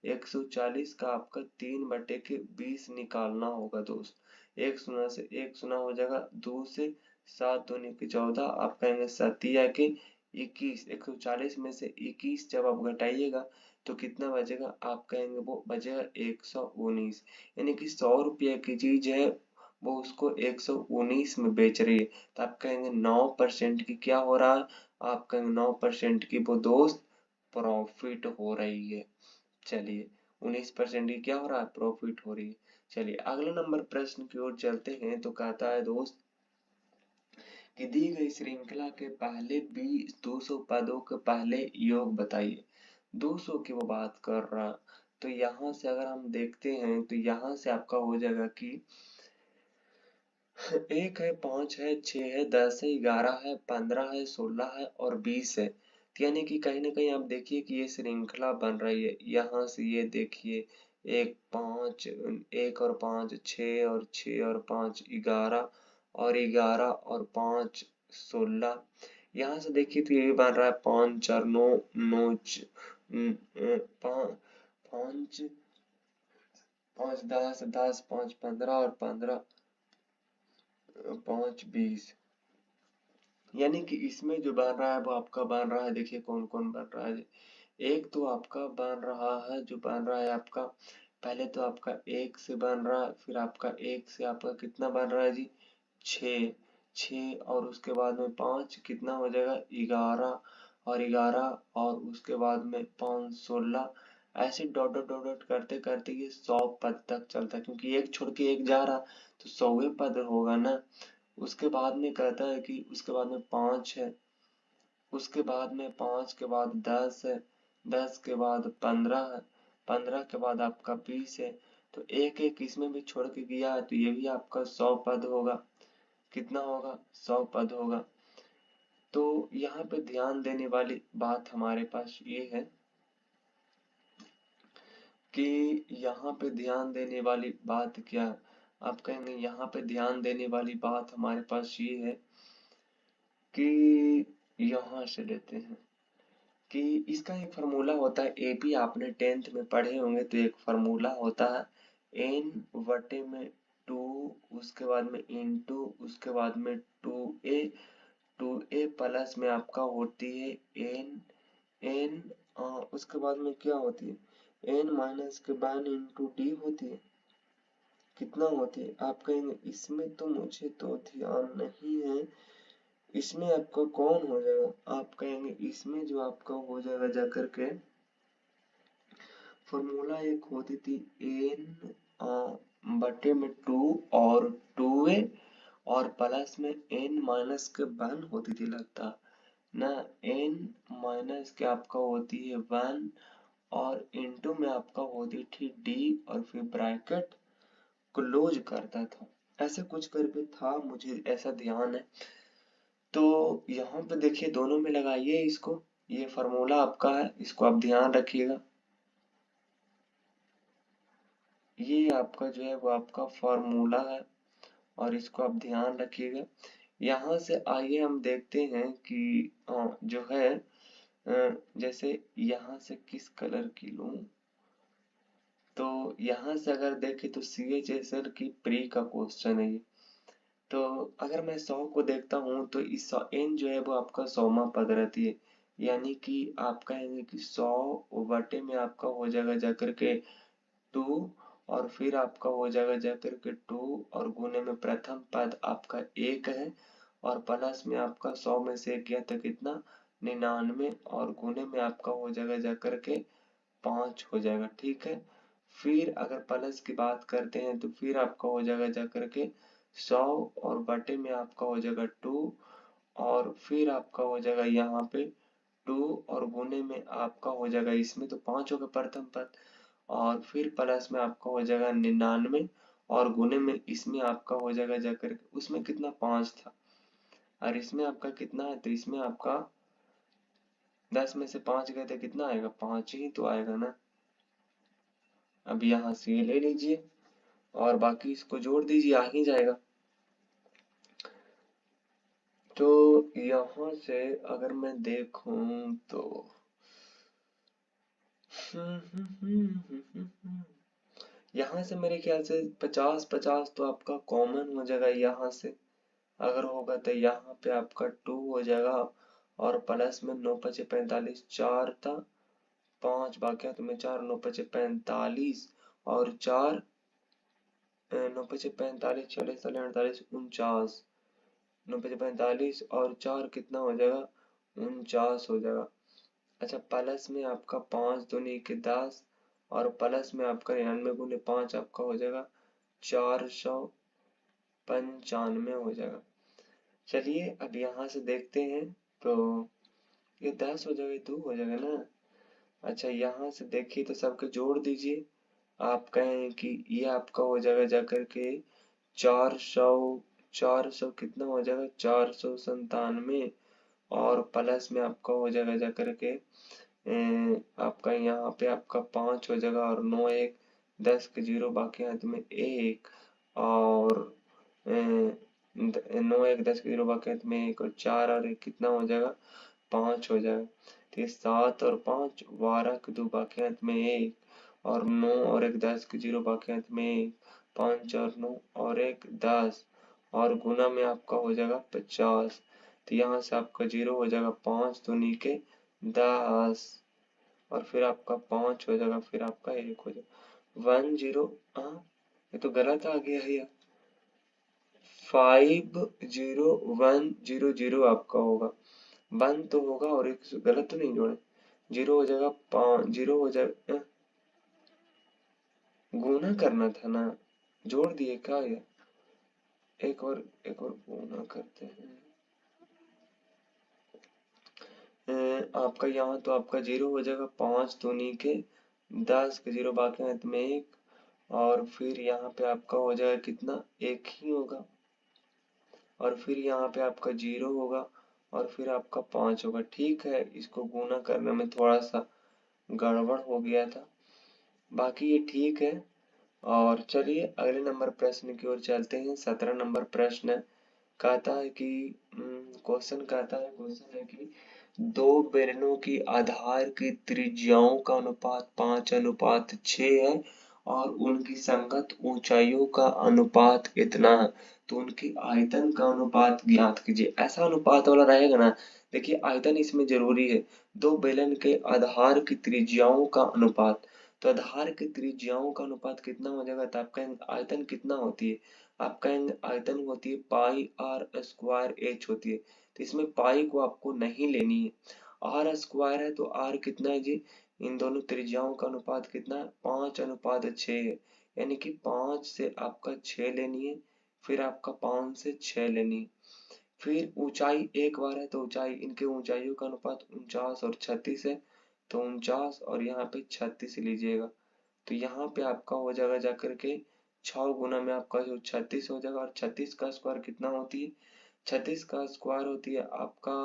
140 का आपका 3/20 निकालना होगा दोस्त। एक शून्य से एक शून्य हो जाएगा, 2 से 7 दूनी के 14, आप कहेंगे सतिया के 21, 140 में से 21 जब आप घटाइएगा तो कितना बचेगा, आप कहेंगे वो बचेगा 119। यानी कि 100 रुपया की चीज है वो उसको 119 में बेच रही है, तो आप कहेंगे 9% की क्या हो रहा है, आप कहेंगे 9% की वो दोस्त प्रॉफिट हो रही है। चलिए 19% की क्या हो रहा है, प्रॉफिट हो रही है। चलिए अगले नंबर प्रश्न की ओर चलते हैं तो कहता है दोस्त कि दी गई श्रृंखला के पहले 200 पदों के पहले योग बताइए। 200 की वो बात कर रहा, तो यहाँ से अगर हम देखते हैं तो यहाँ से आपका हो जाएगा कि 1 है, 5 है, 6 है, 10 है, 11 है, 15 है, 16 है और 20 है। तो यानी कि कहीं ना कहीं आप देखिए कि ये श्रृंखला बन रही है। यहाँ से ये देखिए 1 5 1 और 5 6 और 6 और 5 11 और 11 और 5 16। यहाँ से देखिए तो ये भी बन रहा है 5 4 9 9 5 5 10 10 5 15 और 15 5 20। यानी कि इसमें जो बन रहा है वो आपका बन रहा है, देखिए कौन कौन बन रहा है। एक तो आपका बन रहा है, जो बन रहा है आपका, पहले तो आपका 1 से बन रहा है, फिर आपका 1 से आपका कितना बन रहा है जी, 6 6 और उसके बाद में 5 कितना हो जाएगा 11 और 11 और उसके बाद में 5 16, ऐसे डॉट डॉट डॉट डॉट करते करते ये 100 पद तक चलता है, क्योंकि एक छोड़ के एक जा रहा तो 100वें पद होगा ना। उसके बाद में कहता है कि उसके बाद में 5 है, उसके बाद में 5 के बाद 10 है, 10 के बाद 15 है, 15 के बाद आपका 20 है। तो एक एक इसमें भी छोड़ के गया है, तो ये भी आपका 100 पद होगा। कितना होगा? 100 पद होगा। तो यहाँ पे ध्यान देने वाली बात हमारे पास ये है कि यहाँ पे ध्यान देने वाली बात क्या है? आप कहेंगे यहाँ पे ध्यान देने वाली बात हमारे पास ये है कि यहाँ से लेते हैं कि इसका एक फार्मूला होता है, एपी आपने 10th में पढ़े होंगे। तो एक फार्मूला होता है n बटे में 2, उसके बाद में इंटू, उसके बाद में 2a, 2a प्लस में आपका होती है n, उसके बाद में क्या होती है n माइनस के बाद इंटू डी होती है। कितना होती है? आप कहेंगे इसमें तो मुझे तो ध्यान नहीं है, इसमें आपका कौन हो जाएगा? आप कहेंगे इसमें जो आपका हो जाएगा जाकर के फॉर्मूला एक होती थी n बटे में 2 और 2a और प्लस में n माइनस के 1 होती थी लगता ना। n माइनस के आपका होती है 1 और इंटू में आपका होती थी d और फिर ब्रैकेट क्लोज करता था, ऐसे कुछ करके था, मुझे ऐसा ध्यान है। तो यहाँ पे देखिए दोनों में लगाइए इसको, ये फार्मूला आपका है, इसको आप ध्यान रखिएगा। ये आपका जो है वो आपका फार्मूला है और इसको आप ध्यान रखिएगा। यहाँ से आइए हम देखते हैं कि जो है जैसे यहाँ से किस कलर की लूं, तो यहाँ से अगर देखें तो CHSL की प्री का क्वेश्चन है ये। तो अगर मैं 100 को देखता हूँ तो इस n जो है वो आपका 100वां पद रहती है, यानी कि आप कहेंगे कि 100 बटे में आपका हो जाएगा जाकर के 2 और फिर आपका हो जाएगा जाकर के 2 और गुने में प्रथम पद आपका 1 है और प्लस में आपका 100 में से 1 गया तो कितना 99 और गुने में आपका हो जाएगा जाकर के 5 हो जाएगा। ठीक है, फिर अगर प्लस की बात करते हैं तो फिर आपका हो जाएगा जाकर के 100 और बटे में आपका हो जाएगा 2 और फिर आपका हो जाएगा यहाँ पे 2 और गुने में आपका हो जाएगा, इसमें तो 5 होगा प्रथम पद और फिर प्लस में आपका हो जाएगा 99 और गुने में इसमें आपका हो जाएगा जाकर उसमें कितना 5 था और इसमें आपका कितना है, तो इसमें आपका 10 में से 5 गए तो कितना आएगा? 5 ही तो आएगा ना। अब यहाँ से ये ले लीजिए और बाकी इसको जोड़ दीजिए, आ ही जाएगा। तो यहाँ से अगर मैं देखूं तो यहाँ से मेरे ख्याल से 50-50 तो आपका कॉमन हो जाएगा। यहाँ से अगर होगा तो यहाँ पे आपका 2 हो जाएगा और प्लस में 9 पचे 45, 4 था, 5 बाकी तो में 4 9 पचे 45 और 4 9 पचे 45 40 48 49, 9 पचे 45 और 4 कितना हो जाएगा? 49 हो जाएगा। अच्छा, प्लस में आपका 5 दूनी के 10 और प्लस में आपका 99 गुने 5 आपका हो जाएगा 495 हो जाएगा। चलिए अब यहाँ से देखते हैं तो ये 10 हो जाएगा, 2 हो जाएगा ना। अच्छा, यहाँ से देखिए तो सबके जोड़ दीजिए। आप कहें कि ये आपका हो जाएगा जाकर के 400 कितना हो जाएगा? 497 और प्लस में आपका हो जाएगा जाकर के आपका यहाँ पे आपका 5 हो जाएगा और 9 1 10 के 0 बाकी हाथ में 1 और 9 1 10 के 0 बाकी हाथ में 1 और 4 और 1 कितना हो जाएगा? 5 हो जाएगा। तो ये 7 और 5 12 के 2 बाकी हाथ में 1 और 9 और 1 10 के 0 बाकी हाथ में 1, 5 और 9 और 1 10 और गुना में आपका हो जाएगा 50। तो यहाँ से आपका 0 हो जाएगा 5 दूनी के 10 और फिर आपका 5 हो जाएगा, फिर आपका 1 हो जाएगा 1 0। हाँ, ये तो गलत आ गया है यार, 5 0 1 0 0 आपका होगा बंद तो होगा और एक गलत तो नहीं जोड़े, 0 हो जाएगा 5, 0 हो जाएगा, गुना करना था ना, जोड़ दिए क्या ये, एक और गुना करते हैं। आपका यहाँ तो आपका 0 हो जाएगा, 5 दूनी के 10 के 0 बाकी अंत में 1, और फिर यहाँ पे आपका हो जाएगा कितना, 1 ही होगा, और फिर यहाँ पे आपका 0 होगा, और फिर आपका 5 होगा। ठीक है, इसको गुना करने में थोड़ा सा गड़बड़ हो गया था, बाकी ये ठीक है। और चलिए अगले नंबर प्रश्न की ओर चलते हैं। 17 नंबर प्रश्न कहता है कि क्वेश्चन है कि दो बेलनों की आधार की त्रिज्याओं का अनुपात 5:6 है और उनकी संगत ऊंचाइयों का अनुपात इतना है, तो उनकी आयतन का अनुपात ज्ञात कीजिए। ऐसा अनुपात वाला रहेगा ना, देखिए आयतन इसमें जरूरी है। दो बेलन के आधार की त्रिज्याओं का अनुपात, तो आधार की त्रिज्याओं का अनुपात कितना हो जाएगा, तो आपका आयतन कितना होती है, आपका आयतन होती है पाई आर स्क्वायर एच होती है। तो इसमें पाई को आपको नहीं लेनी है, आर स्क्वायर है तो आर कितना है जी, इन दोनों त्रिज्याओं का अनुपात कितना है, 5:6 है, यानी कि 5 से आपका 6 लेनी है, फिर आपका 5 से 6 लेनी है। फिर ऊंचाई एक बार है तो ऊंचाई, इनके ऊंचाइयों का अनुपात 49 और 36 है, तो 49 और यहाँ पे 36 लीजिएगा, तो यहाँ पे आपका हो जाएगा जाकर के 6 गुना में आपका जो 36 हो जाएगा, और 36 का स्क्वायर कितना होती है, 36 का स्क्वायर होती है आपका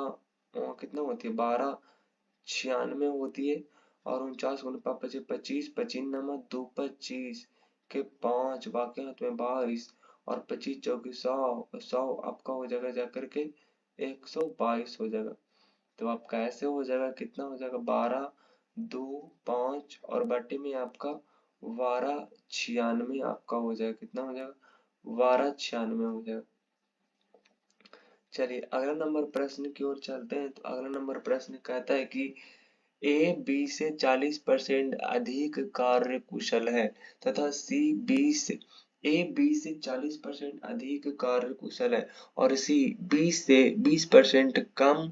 कितना होती है, 1296 होती है, और 49 गुना 25, 25 25 नमक 2 25 के 5 बाकी हाथ में 22, और 25 चौकी 100 आपका हो जाएगा जाकर के 122 हो जाएगा। तो आपका ऐसे हो जाएगा, कितना हो जाएगा, 12 2 5 और बटे में आपका 1296 आपका हो जाएगा, कितना हो जाएगा, 1296 हो जाएगा। चलिए अगला नंबर प्रश्न की ओर चलते हैं। तो अगला नंबर प्रश्न कहता है कि ए बी से 40% अधिक कार्य कुशल है तथा सी बी से ए बी से 40% अधिक कार्य कुशल है और सी बी से 20% कम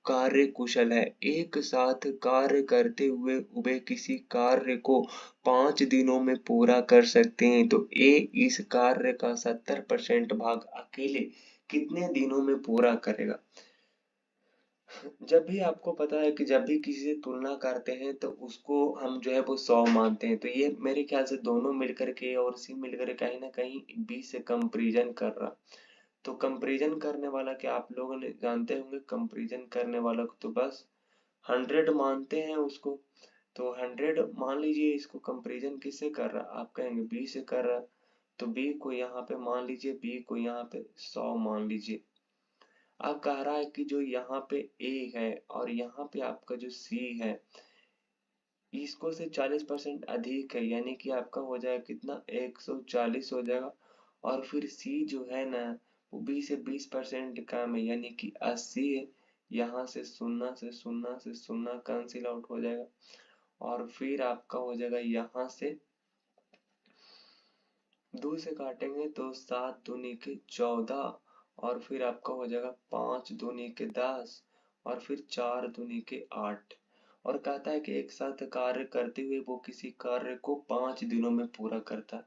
कार्य कुशल है। एक साथ कार्य करते हुए वे किसी कार्य को 5 दिनों में पूरा कर सकते हैं, तो ए इस कार्य का 70% भाग अकेले कितने दिनों में पूरा करेगा। जब भी आपको पता है कि जब भी किसी से तुलना करते हैं तो उसको हम जो है वो 100 मानते हैं, तो ये मेरे ख्याल से दोनों मिलकर के और सी मिलकर कहीं ना कहीं बी से कंपैरिजन कर रहा। तो कंपैरिजन करने वाला क्या आप लोगों ने जानते होंगे, कंपैरिजन करने वाला को तो बस 100 मानते हैं उसको, तो 100 मान लीजिए, इसको कंपैरिजन किससे कर रहा, आप कहेंगे बी से कर रहा, तो बी को यहाँ पे मान लीजिए, बी को यहाँ पे 100 मान लीजिए। अब कह रहा है कि जो यहाँ पे ए है और यहाँ पे आपका जो सी है, इसको से 40% अधिक है, यानी कि आपका हो जाएगा कितना, 140 हो जाएगा। और फिर सी जो है ना, वो बी से 20% कम है, यानी कि 80 है। यहाँ से शून्य कैंसिल आउट हो जाएगा, और फिर आपका हो जाएगा यहाँ से 2 से काटेंगे तो 7 दूनी के 14, और फिर आपका हो जाएगा 5 दूनी के 10, और फिर 4 दूनी के 8। और कहता है कि एक साथ कार्य करते हुए वो किसी कार्य को 5 दिनों में पूरा करता है।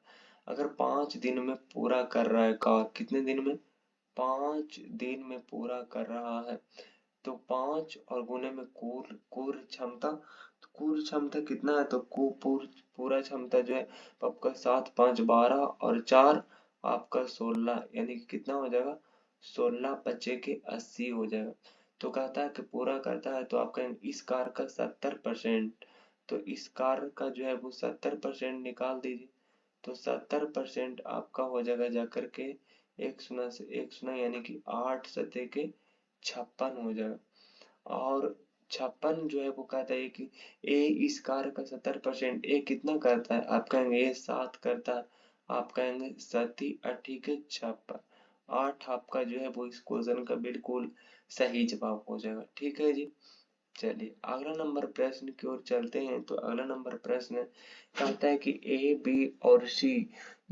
अगर 5 दिन में पूरा कर रहा है कार्य, कितने दिन में, 5 दिन में पूरा कर रहा है, तो 5 और गुने में कुल क्षमता, तो कुल क्षमता कितना है, तो पूरा क्षमता जो है आपका 7 5 12 और 4 आपका 16, यानी कि कितना हो जाएगा, 16 बचे के 80 हो जाएगा। तो कहता है कि पूरा करता है, तो आपका इस कार का 70%, तो इस कार का जो है वो 70% निकाल दीजिए, तो 70% आपका हो जाएगा जाकर के 1 शून्य से 1 शून्य, यानी कि 8 सत्ते के 56 हो जाएगा। और 56 जो है वो कहता है कि ए इस कार्य का 70%, ए कितना करता है, आप कहेंगे ए 7 करता है, आप कहेंगे 7 8 के 56, 8 आपका जो है वो इस क्वेश्चन का बिल्कुल सही जवाब हो जाएगा। ठीक है जी। चलिए अगला नंबर प्रश्न की ओर चलते हैं। तो अगला नंबर प्रश्न कहता है कि ए बी और सी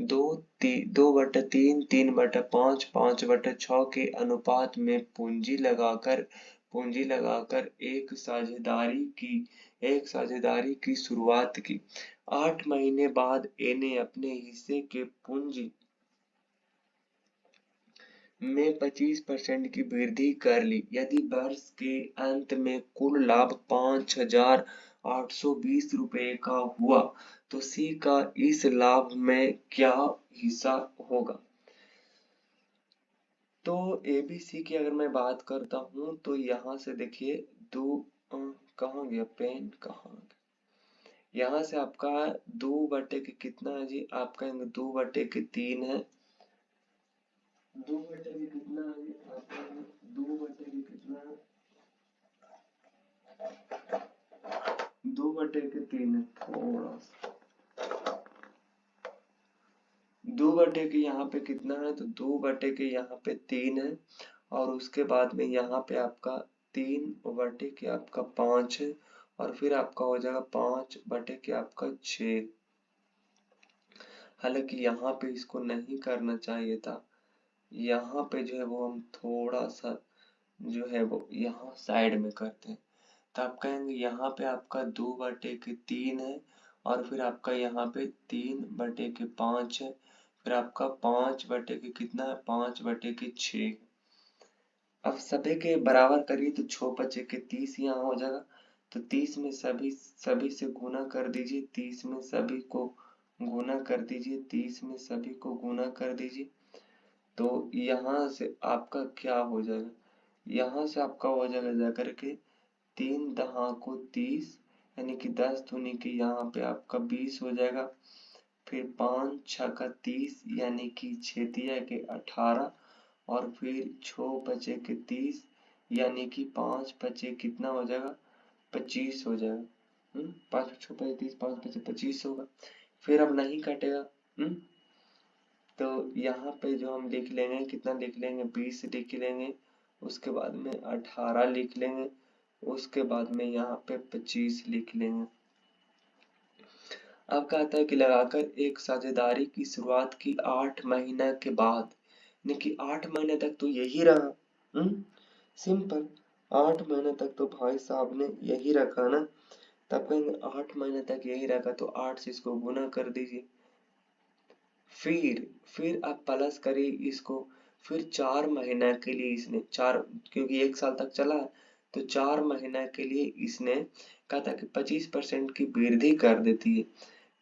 2/3 3/5 5/6 के अनुपात में पूंजी लगाकर पूंजी लगाकर एक साझेदारी की शुरुआत की। 8 महीने बाद ए ने अपने हिस्से के पूंजी में 25% की वृद्धि कर ली। यदि वर्ष के अंत में कुल लाभ 5,820 रुपए का हुआ तो सी का इस लाभ में क्या हिस्सा होगा? तो एबीसी की अगर मैं बात करता हूँ तो यहाँ से देखिए कहाँ गया पेन, कहाँ गया? यहाँ से आपका 2/के कितना है जी? आपका 2/3 है। 2/के कितना है जी? आपका 2/के कितना है? 2/3 है। थोड़ा सा 2/के यहाँ पे कितना है? तो 2/के यहाँ पे 3 है और उसके बाद में यहाँ पे आपका 3/के आपका 5 है और फिर आपका हो जाएगा 5/के आपका 6। हालांकि यहाँ पे इसको नहीं करना चाहिए था, यहाँ पे जो है वो हम थोड़ा सा जो है वो यहाँ साइड में करते हैं। तो आप कहेंगे यहाँ पे आपका 2/3 है और फिर आपका यहाँ पे 3/5 है, फिर आपका 5/के कितना है? 5/6। अब सभी के बराबर करिए तो 6/के 30 यहाँ हो जाएगा। तो 30 में सभी से गुना कर दीजिए, 30 में सभी को गुना कर दीजिए, 30 में सभी को गुना कर दीजिए। तो यहाँ से आपका क्या हो जाएगा? यहाँ से आपका हो जाएगा जाकर के 3 दहाको 30 यानी कि 10 दूनी के यहाँ पे आपका 20 हो जाएगा। फिर 5 छक्का 30 यानी कि 6 तिया के 18 और फिर 6/के 30 यानी कि 5/के कितना हो जाएगा? 25 हो जाएगा। 5 6 30 5/5 25 होगा। फिर अब नहीं कटेगा। तो यहाँ पे जो हम लिख लेंगे कितना लिख लेंगे? 20 लिख लेंगे, उसके बाद में 18 लिख लेंगे, उसके बाद में यहाँ पे 25 लिख लेंगे। अब कहता है कि लगाकर एक साझेदारी की शुरुआत की 8 महीना के बाद, यानी कि 8 महीने तक तो यही रहा। सिंपल, 8 महीने तक तो भाई साहब ने यही रखा ना। तब कहेंगे 8 महीने तक यही रखा तो 8 से इसको गुना कर दीजिए। फिर आप प्लस करिए इसको। फिर 4 महीना के लिए इसने क्योंकि 1 साल तक चला है तो 4 महीना के लिए इसने कहा था कि 25% की वृद्धि कर देती है।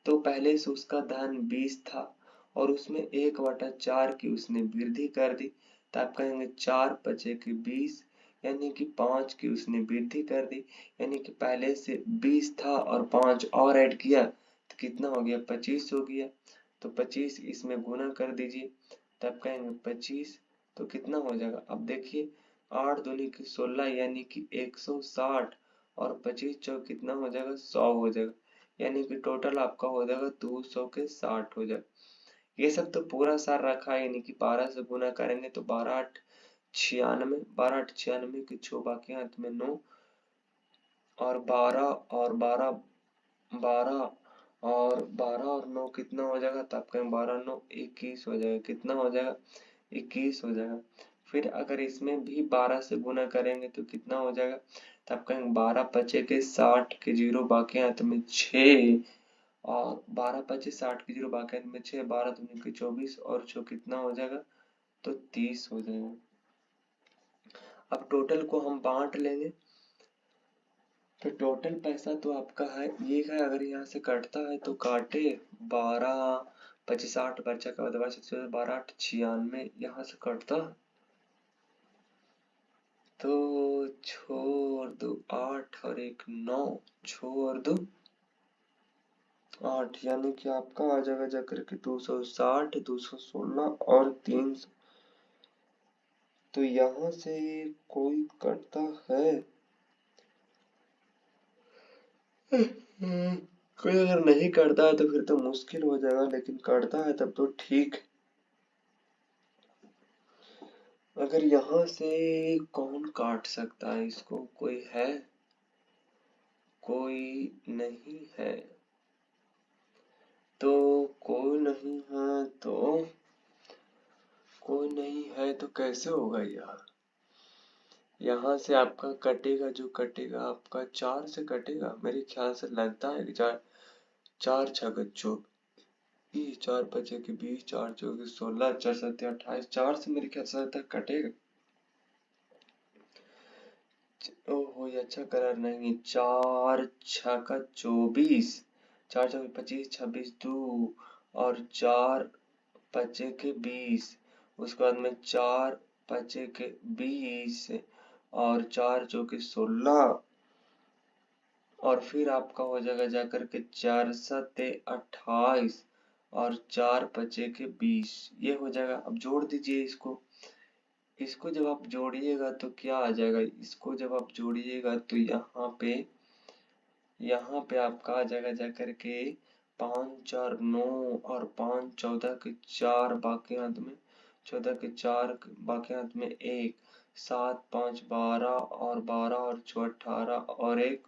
तो पहले से उसका धन 20 था और उसमें 1/4 की उसने वृद्धि कर दी। तो आप कहेंगे 4/के 20 यानी कि 5 की उसने वृद्धि कर दी, यानी कि पहले से 20 था और 5 और ऐड किया तो कितना हो गया? 25 हो गया। तो 25 इसमें गुना कर दीजिए, तब कहेंगे 25 तो कितना हो जाएगा? अब देखिए 8 दूनी की 16 यानी कि 160 और 25 चौक कितना हो जाएगा? 100 हो जाएगा, यानी कि टोटल आपका हो जाएगा 200 के 60 हो जाएगा। ये सब तो पूरा सार रखा है, यानी कि 12 से गुना करेंगे तो 12 8 96, 12 8 96 के 6 बाकी हाथ में 9 और 12 और 12 और 9 कितना हो जाएगा? तो आप कहें 12 9 21 हो जाएगा। कितना हो जाएगा? 21 हो जाएगा। फिर अगर इसमें भी 12 से गुना करेंगे तो कितना हो जाएगा? तो आप कहेंगे 12/के 60 के 0 बाकी हाथ में 6 और 12/5 60 के 0 बाकी हाथ में 6, 12 दूनी के 24 और 6 कितना हो जाएगा? तो 30 हो जाएगा। अब टोटल को हम बांट लेंगे तो टोटल पैसा तो आपका है ये है। अगर यहाँ से कटता है तो काटे, 12 25 8 बच्चा का 12 8 96 यहाँ से कटता तो छोड़ दो 8 और 1 9 छोड़ दो 8 यानी कि आपका आ जाएगा जाकर के 260 216 और 300। तो यहाँ से कोई कटता है? कोई अगर नहीं करता है तो फिर तो मुश्किल हो जाएगा, लेकिन करता है तब तो ठीक। अगर यहाँ से कौन काट सकता है इसको? कोई है? कोई नहीं है। तो कोई नहीं है तो कैसे होगा यार? यहाँ से आपका कटेगा, जो कटेगा आपका 4 से कटेगा मेरे ख्याल से, लगता है कि 4 4 छक्के 24, 4 पचे के 20, 4 चौके 16, 4 सत्ते 28, 4 से मेरे ख्याल से तक कटेगा। ओहो ये अच्छा कलर नहीं, 4 छक्का 24, 4 चौके 25, 26 2 और 4 पचे के 20, उसके बाद में 4 पचे के 20 और 4 चौके 16 और फिर आपका हो जाएगा जाकर के 4 सत्ते 28 और 4 पचे के 20, ये हो जाएगा। अब जोड़ दीजिए इसको। इसको जब आप जोड़िएगा तो क्या आ जाएगा, इसको जब आप जोड़िएगा तो यहाँ पे आपका आ जाएगा जाकर के 5 4 9 और 5 14 के 4 बाकी हाथ में, 14 के 4 बाकी हाथ में 1, 7 5 12 और 12 और 6 18 और 1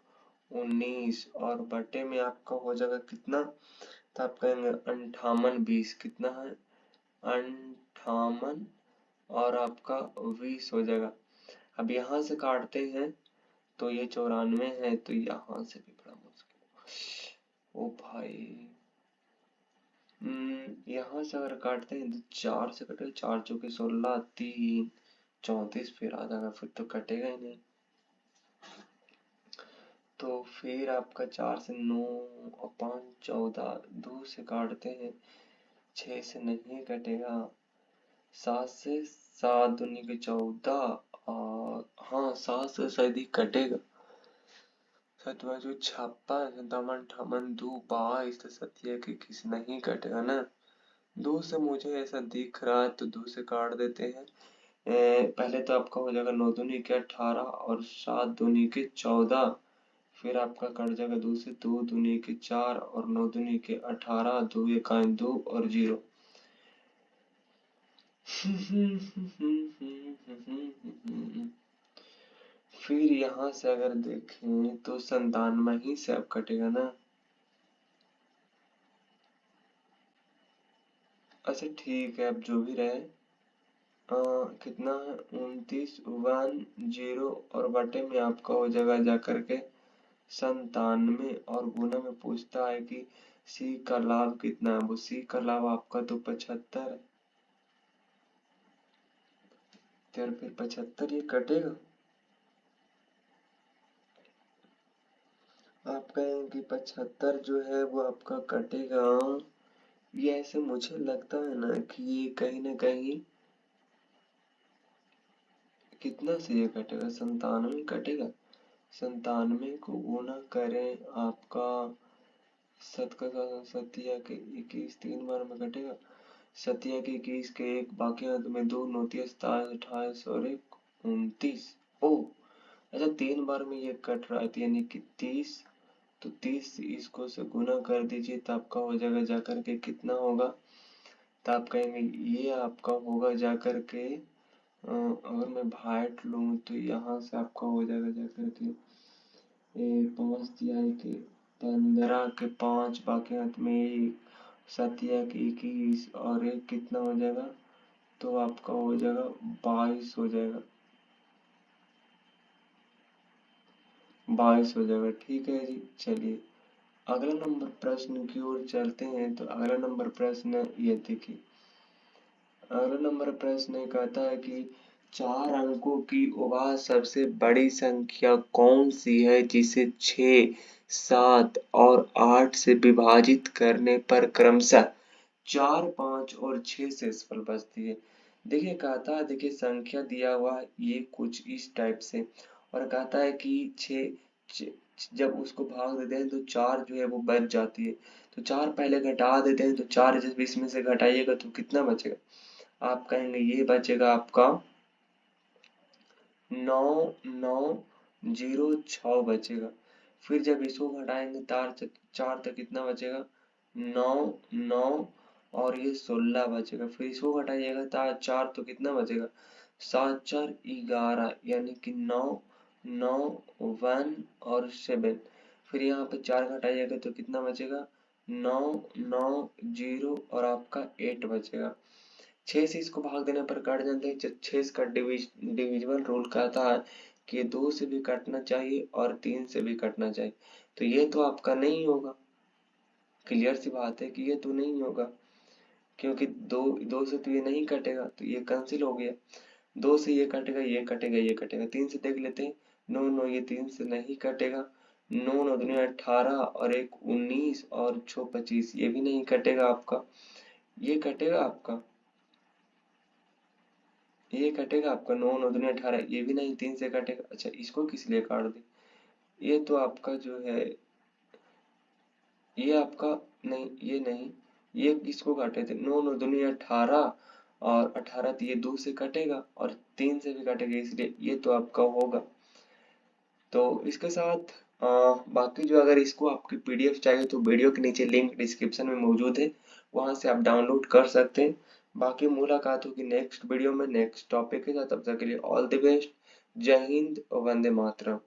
19 और बटे में आपका हो जाएगा कितना, तो आप कहेंगे 58 20, कितना है 58 और आपका 20 हो जाएगा। अब यहाँ से काटते हैं तो ये 94 है, तो यहाँ से भी बड़ा मुश्किल। ओ भाई यहाँ से अगर काटते हैं तो 4 से कटेगा, 4 चौके 16, 3 34 फिर आ जाएगा, फिर तो कटेगा ही नहीं। तो फिर आपका 4 से 9 और 5 14, 2 से काटते हैं 6 से नहीं कटेगा, 7 से 7 दूनी के 14 और हाँ 7 से शायद ही कटेगा, 7 जो 56 57 58 2 22 तो 7 के किस नहीं कटेगा ना, 2 से मुझे ऐसा दिख रहा है तो 2 से काट देते हैं। पहले तो आपका हो जाएगा 9 दूनी के 18 और 7 दूनी के 14, फिर आपका कट जाएगा 2 से, 2 दूनी के 4 और 9 दूनी के 18, 2 एकाएं 2 और 0। फिर यहाँ से अगर देखें तो 97 ही से अब कटेगा ना। अच्छा ठीक है, अब जो भी रहे कितना है 29 1 0 और बटे में आपका हो जाएगा जाकर के 97 और गुना में पूछता है कि सी का लाभ कितना है, वो सी का लाभ आपका तो 75 है, तो फिर 75 ये कटेगा। आप कहेंगे कि 75 जो है वो आपका कटेगा, ये ऐसे मुझे लगता है ना कि ये कहीं ना कहीं कितना से ये कटेगा, 97 कटेगा। 97 को गुना करें आपका सत का सतिया के 21 3 बार में कटेगा, सतिया के 21 के 1 बाकी हाथ में 2 29 27 28 और 1 29। ओ अच्छा 3 बार में ये कट रहा है, तो यानी कि 30, तो 30 इसको से गुना कर दीजिए तो आपका हो जाएगा जाकर के कितना होगा, तो आप कहेंगे ये आपका होगा जाकर के अगर मैं भाट लूँ तो यहाँ से आपका हो जाएगा जाकर के 5 तिहाई के 15 के 5 बाकी हाथ में 1, 7 के 21 और 1 कितना हो जाएगा, तो आपका हो जाएगा 22 हो जाएगा, 22 हो जाएगा। ठीक है जी, चलिए अगला नंबर प्रश्न की ओर चलते हैं। तो अगला नंबर प्रश्न ये देखिए, अगला नंबर प्रश्न कहता है कि 4 अंकों की वह सबसे बड़ी संख्या कौन सी है जिसे 6 7 और 8 से विभाजित करने पर क्रमशः 4 5 और 6 शेषफल बचती है। देखिए कहता है, देखिए संख्या दिया हुआ है ये कुछ इस टाइप से, और कहता है कि 6 जब उसको भाग देते हैं तो 4 जो है वो बच जाती है, तो 4 पहले घटा देते हैं, तो 4 जब इसमें से घटाइएगा तो कितना बचेगा, आप कहेंगे ये बचेगा आपका 9 9 0 6 बचेगा। फिर जब इसको घटाएंगे 4 तक कितना बचेगा 9 9 और ये 16 बचेगा। फिर इसको घटाइएगा 4 तो कितना बचेगा 7 4 11, यानी कि 9 9 1 और 7। फिर यहाँ पे 4 घटाइएगा तो कितना बचेगा 9 9 0 और आपका 8 बचेगा। 6 से इसको भाग देने पर कट जाता है। 6 का डिविजिबल रूल कहता है कि 2 से भी कटना चाहिए और 3 से भी कटना चाहिए। तो ये तो आपका नहीं होगा, क्लियर सी बात है कि ये तो नहीं होगा, क्योंकि दो दो से तो ये नहीं कटेगा, तो ये कैंसिल हो गया। 2 से ये कटेगा, ये कटेगा, ये कटेगा। 3 से देख लेते हैं। नो नो, ये 3 से नहीं कटेगा। 9 9 दूनी 18 और एक 19 और 6 25, ये भी नहीं कटेगा आपका। ये कटेगा आपका, ये कटेगा आपका। 9 9 दूनी 18, ये भी नहीं, 3 से कटेगा। अच्छा, इसको किस लिए काट दे, ये तो आपका जो है, ये आपका नहीं, ये नहीं, ये किसको काटे थे? 9 9 दूनी 18 और 18, तो ये 2 से कटेगा और 3 से भी कटेगा, इसलिए ये तो आपका होगा। तो इसके साथ बाकी जो, अगर इसको आपकी पीडीएफ चाहिए तो वीडियो के नीचे लिंक डिस्क्रिप्शन में मौजूद है, वहां से आप डाउनलोड कर सकते हैं। बाकी मुलाकात होगी नेक्स्ट वीडियो में नेक्स्ट टॉपिक के साथ। तब तक के लिए ऑल द बेस्ट। जय हिंद, वंदे मातरम।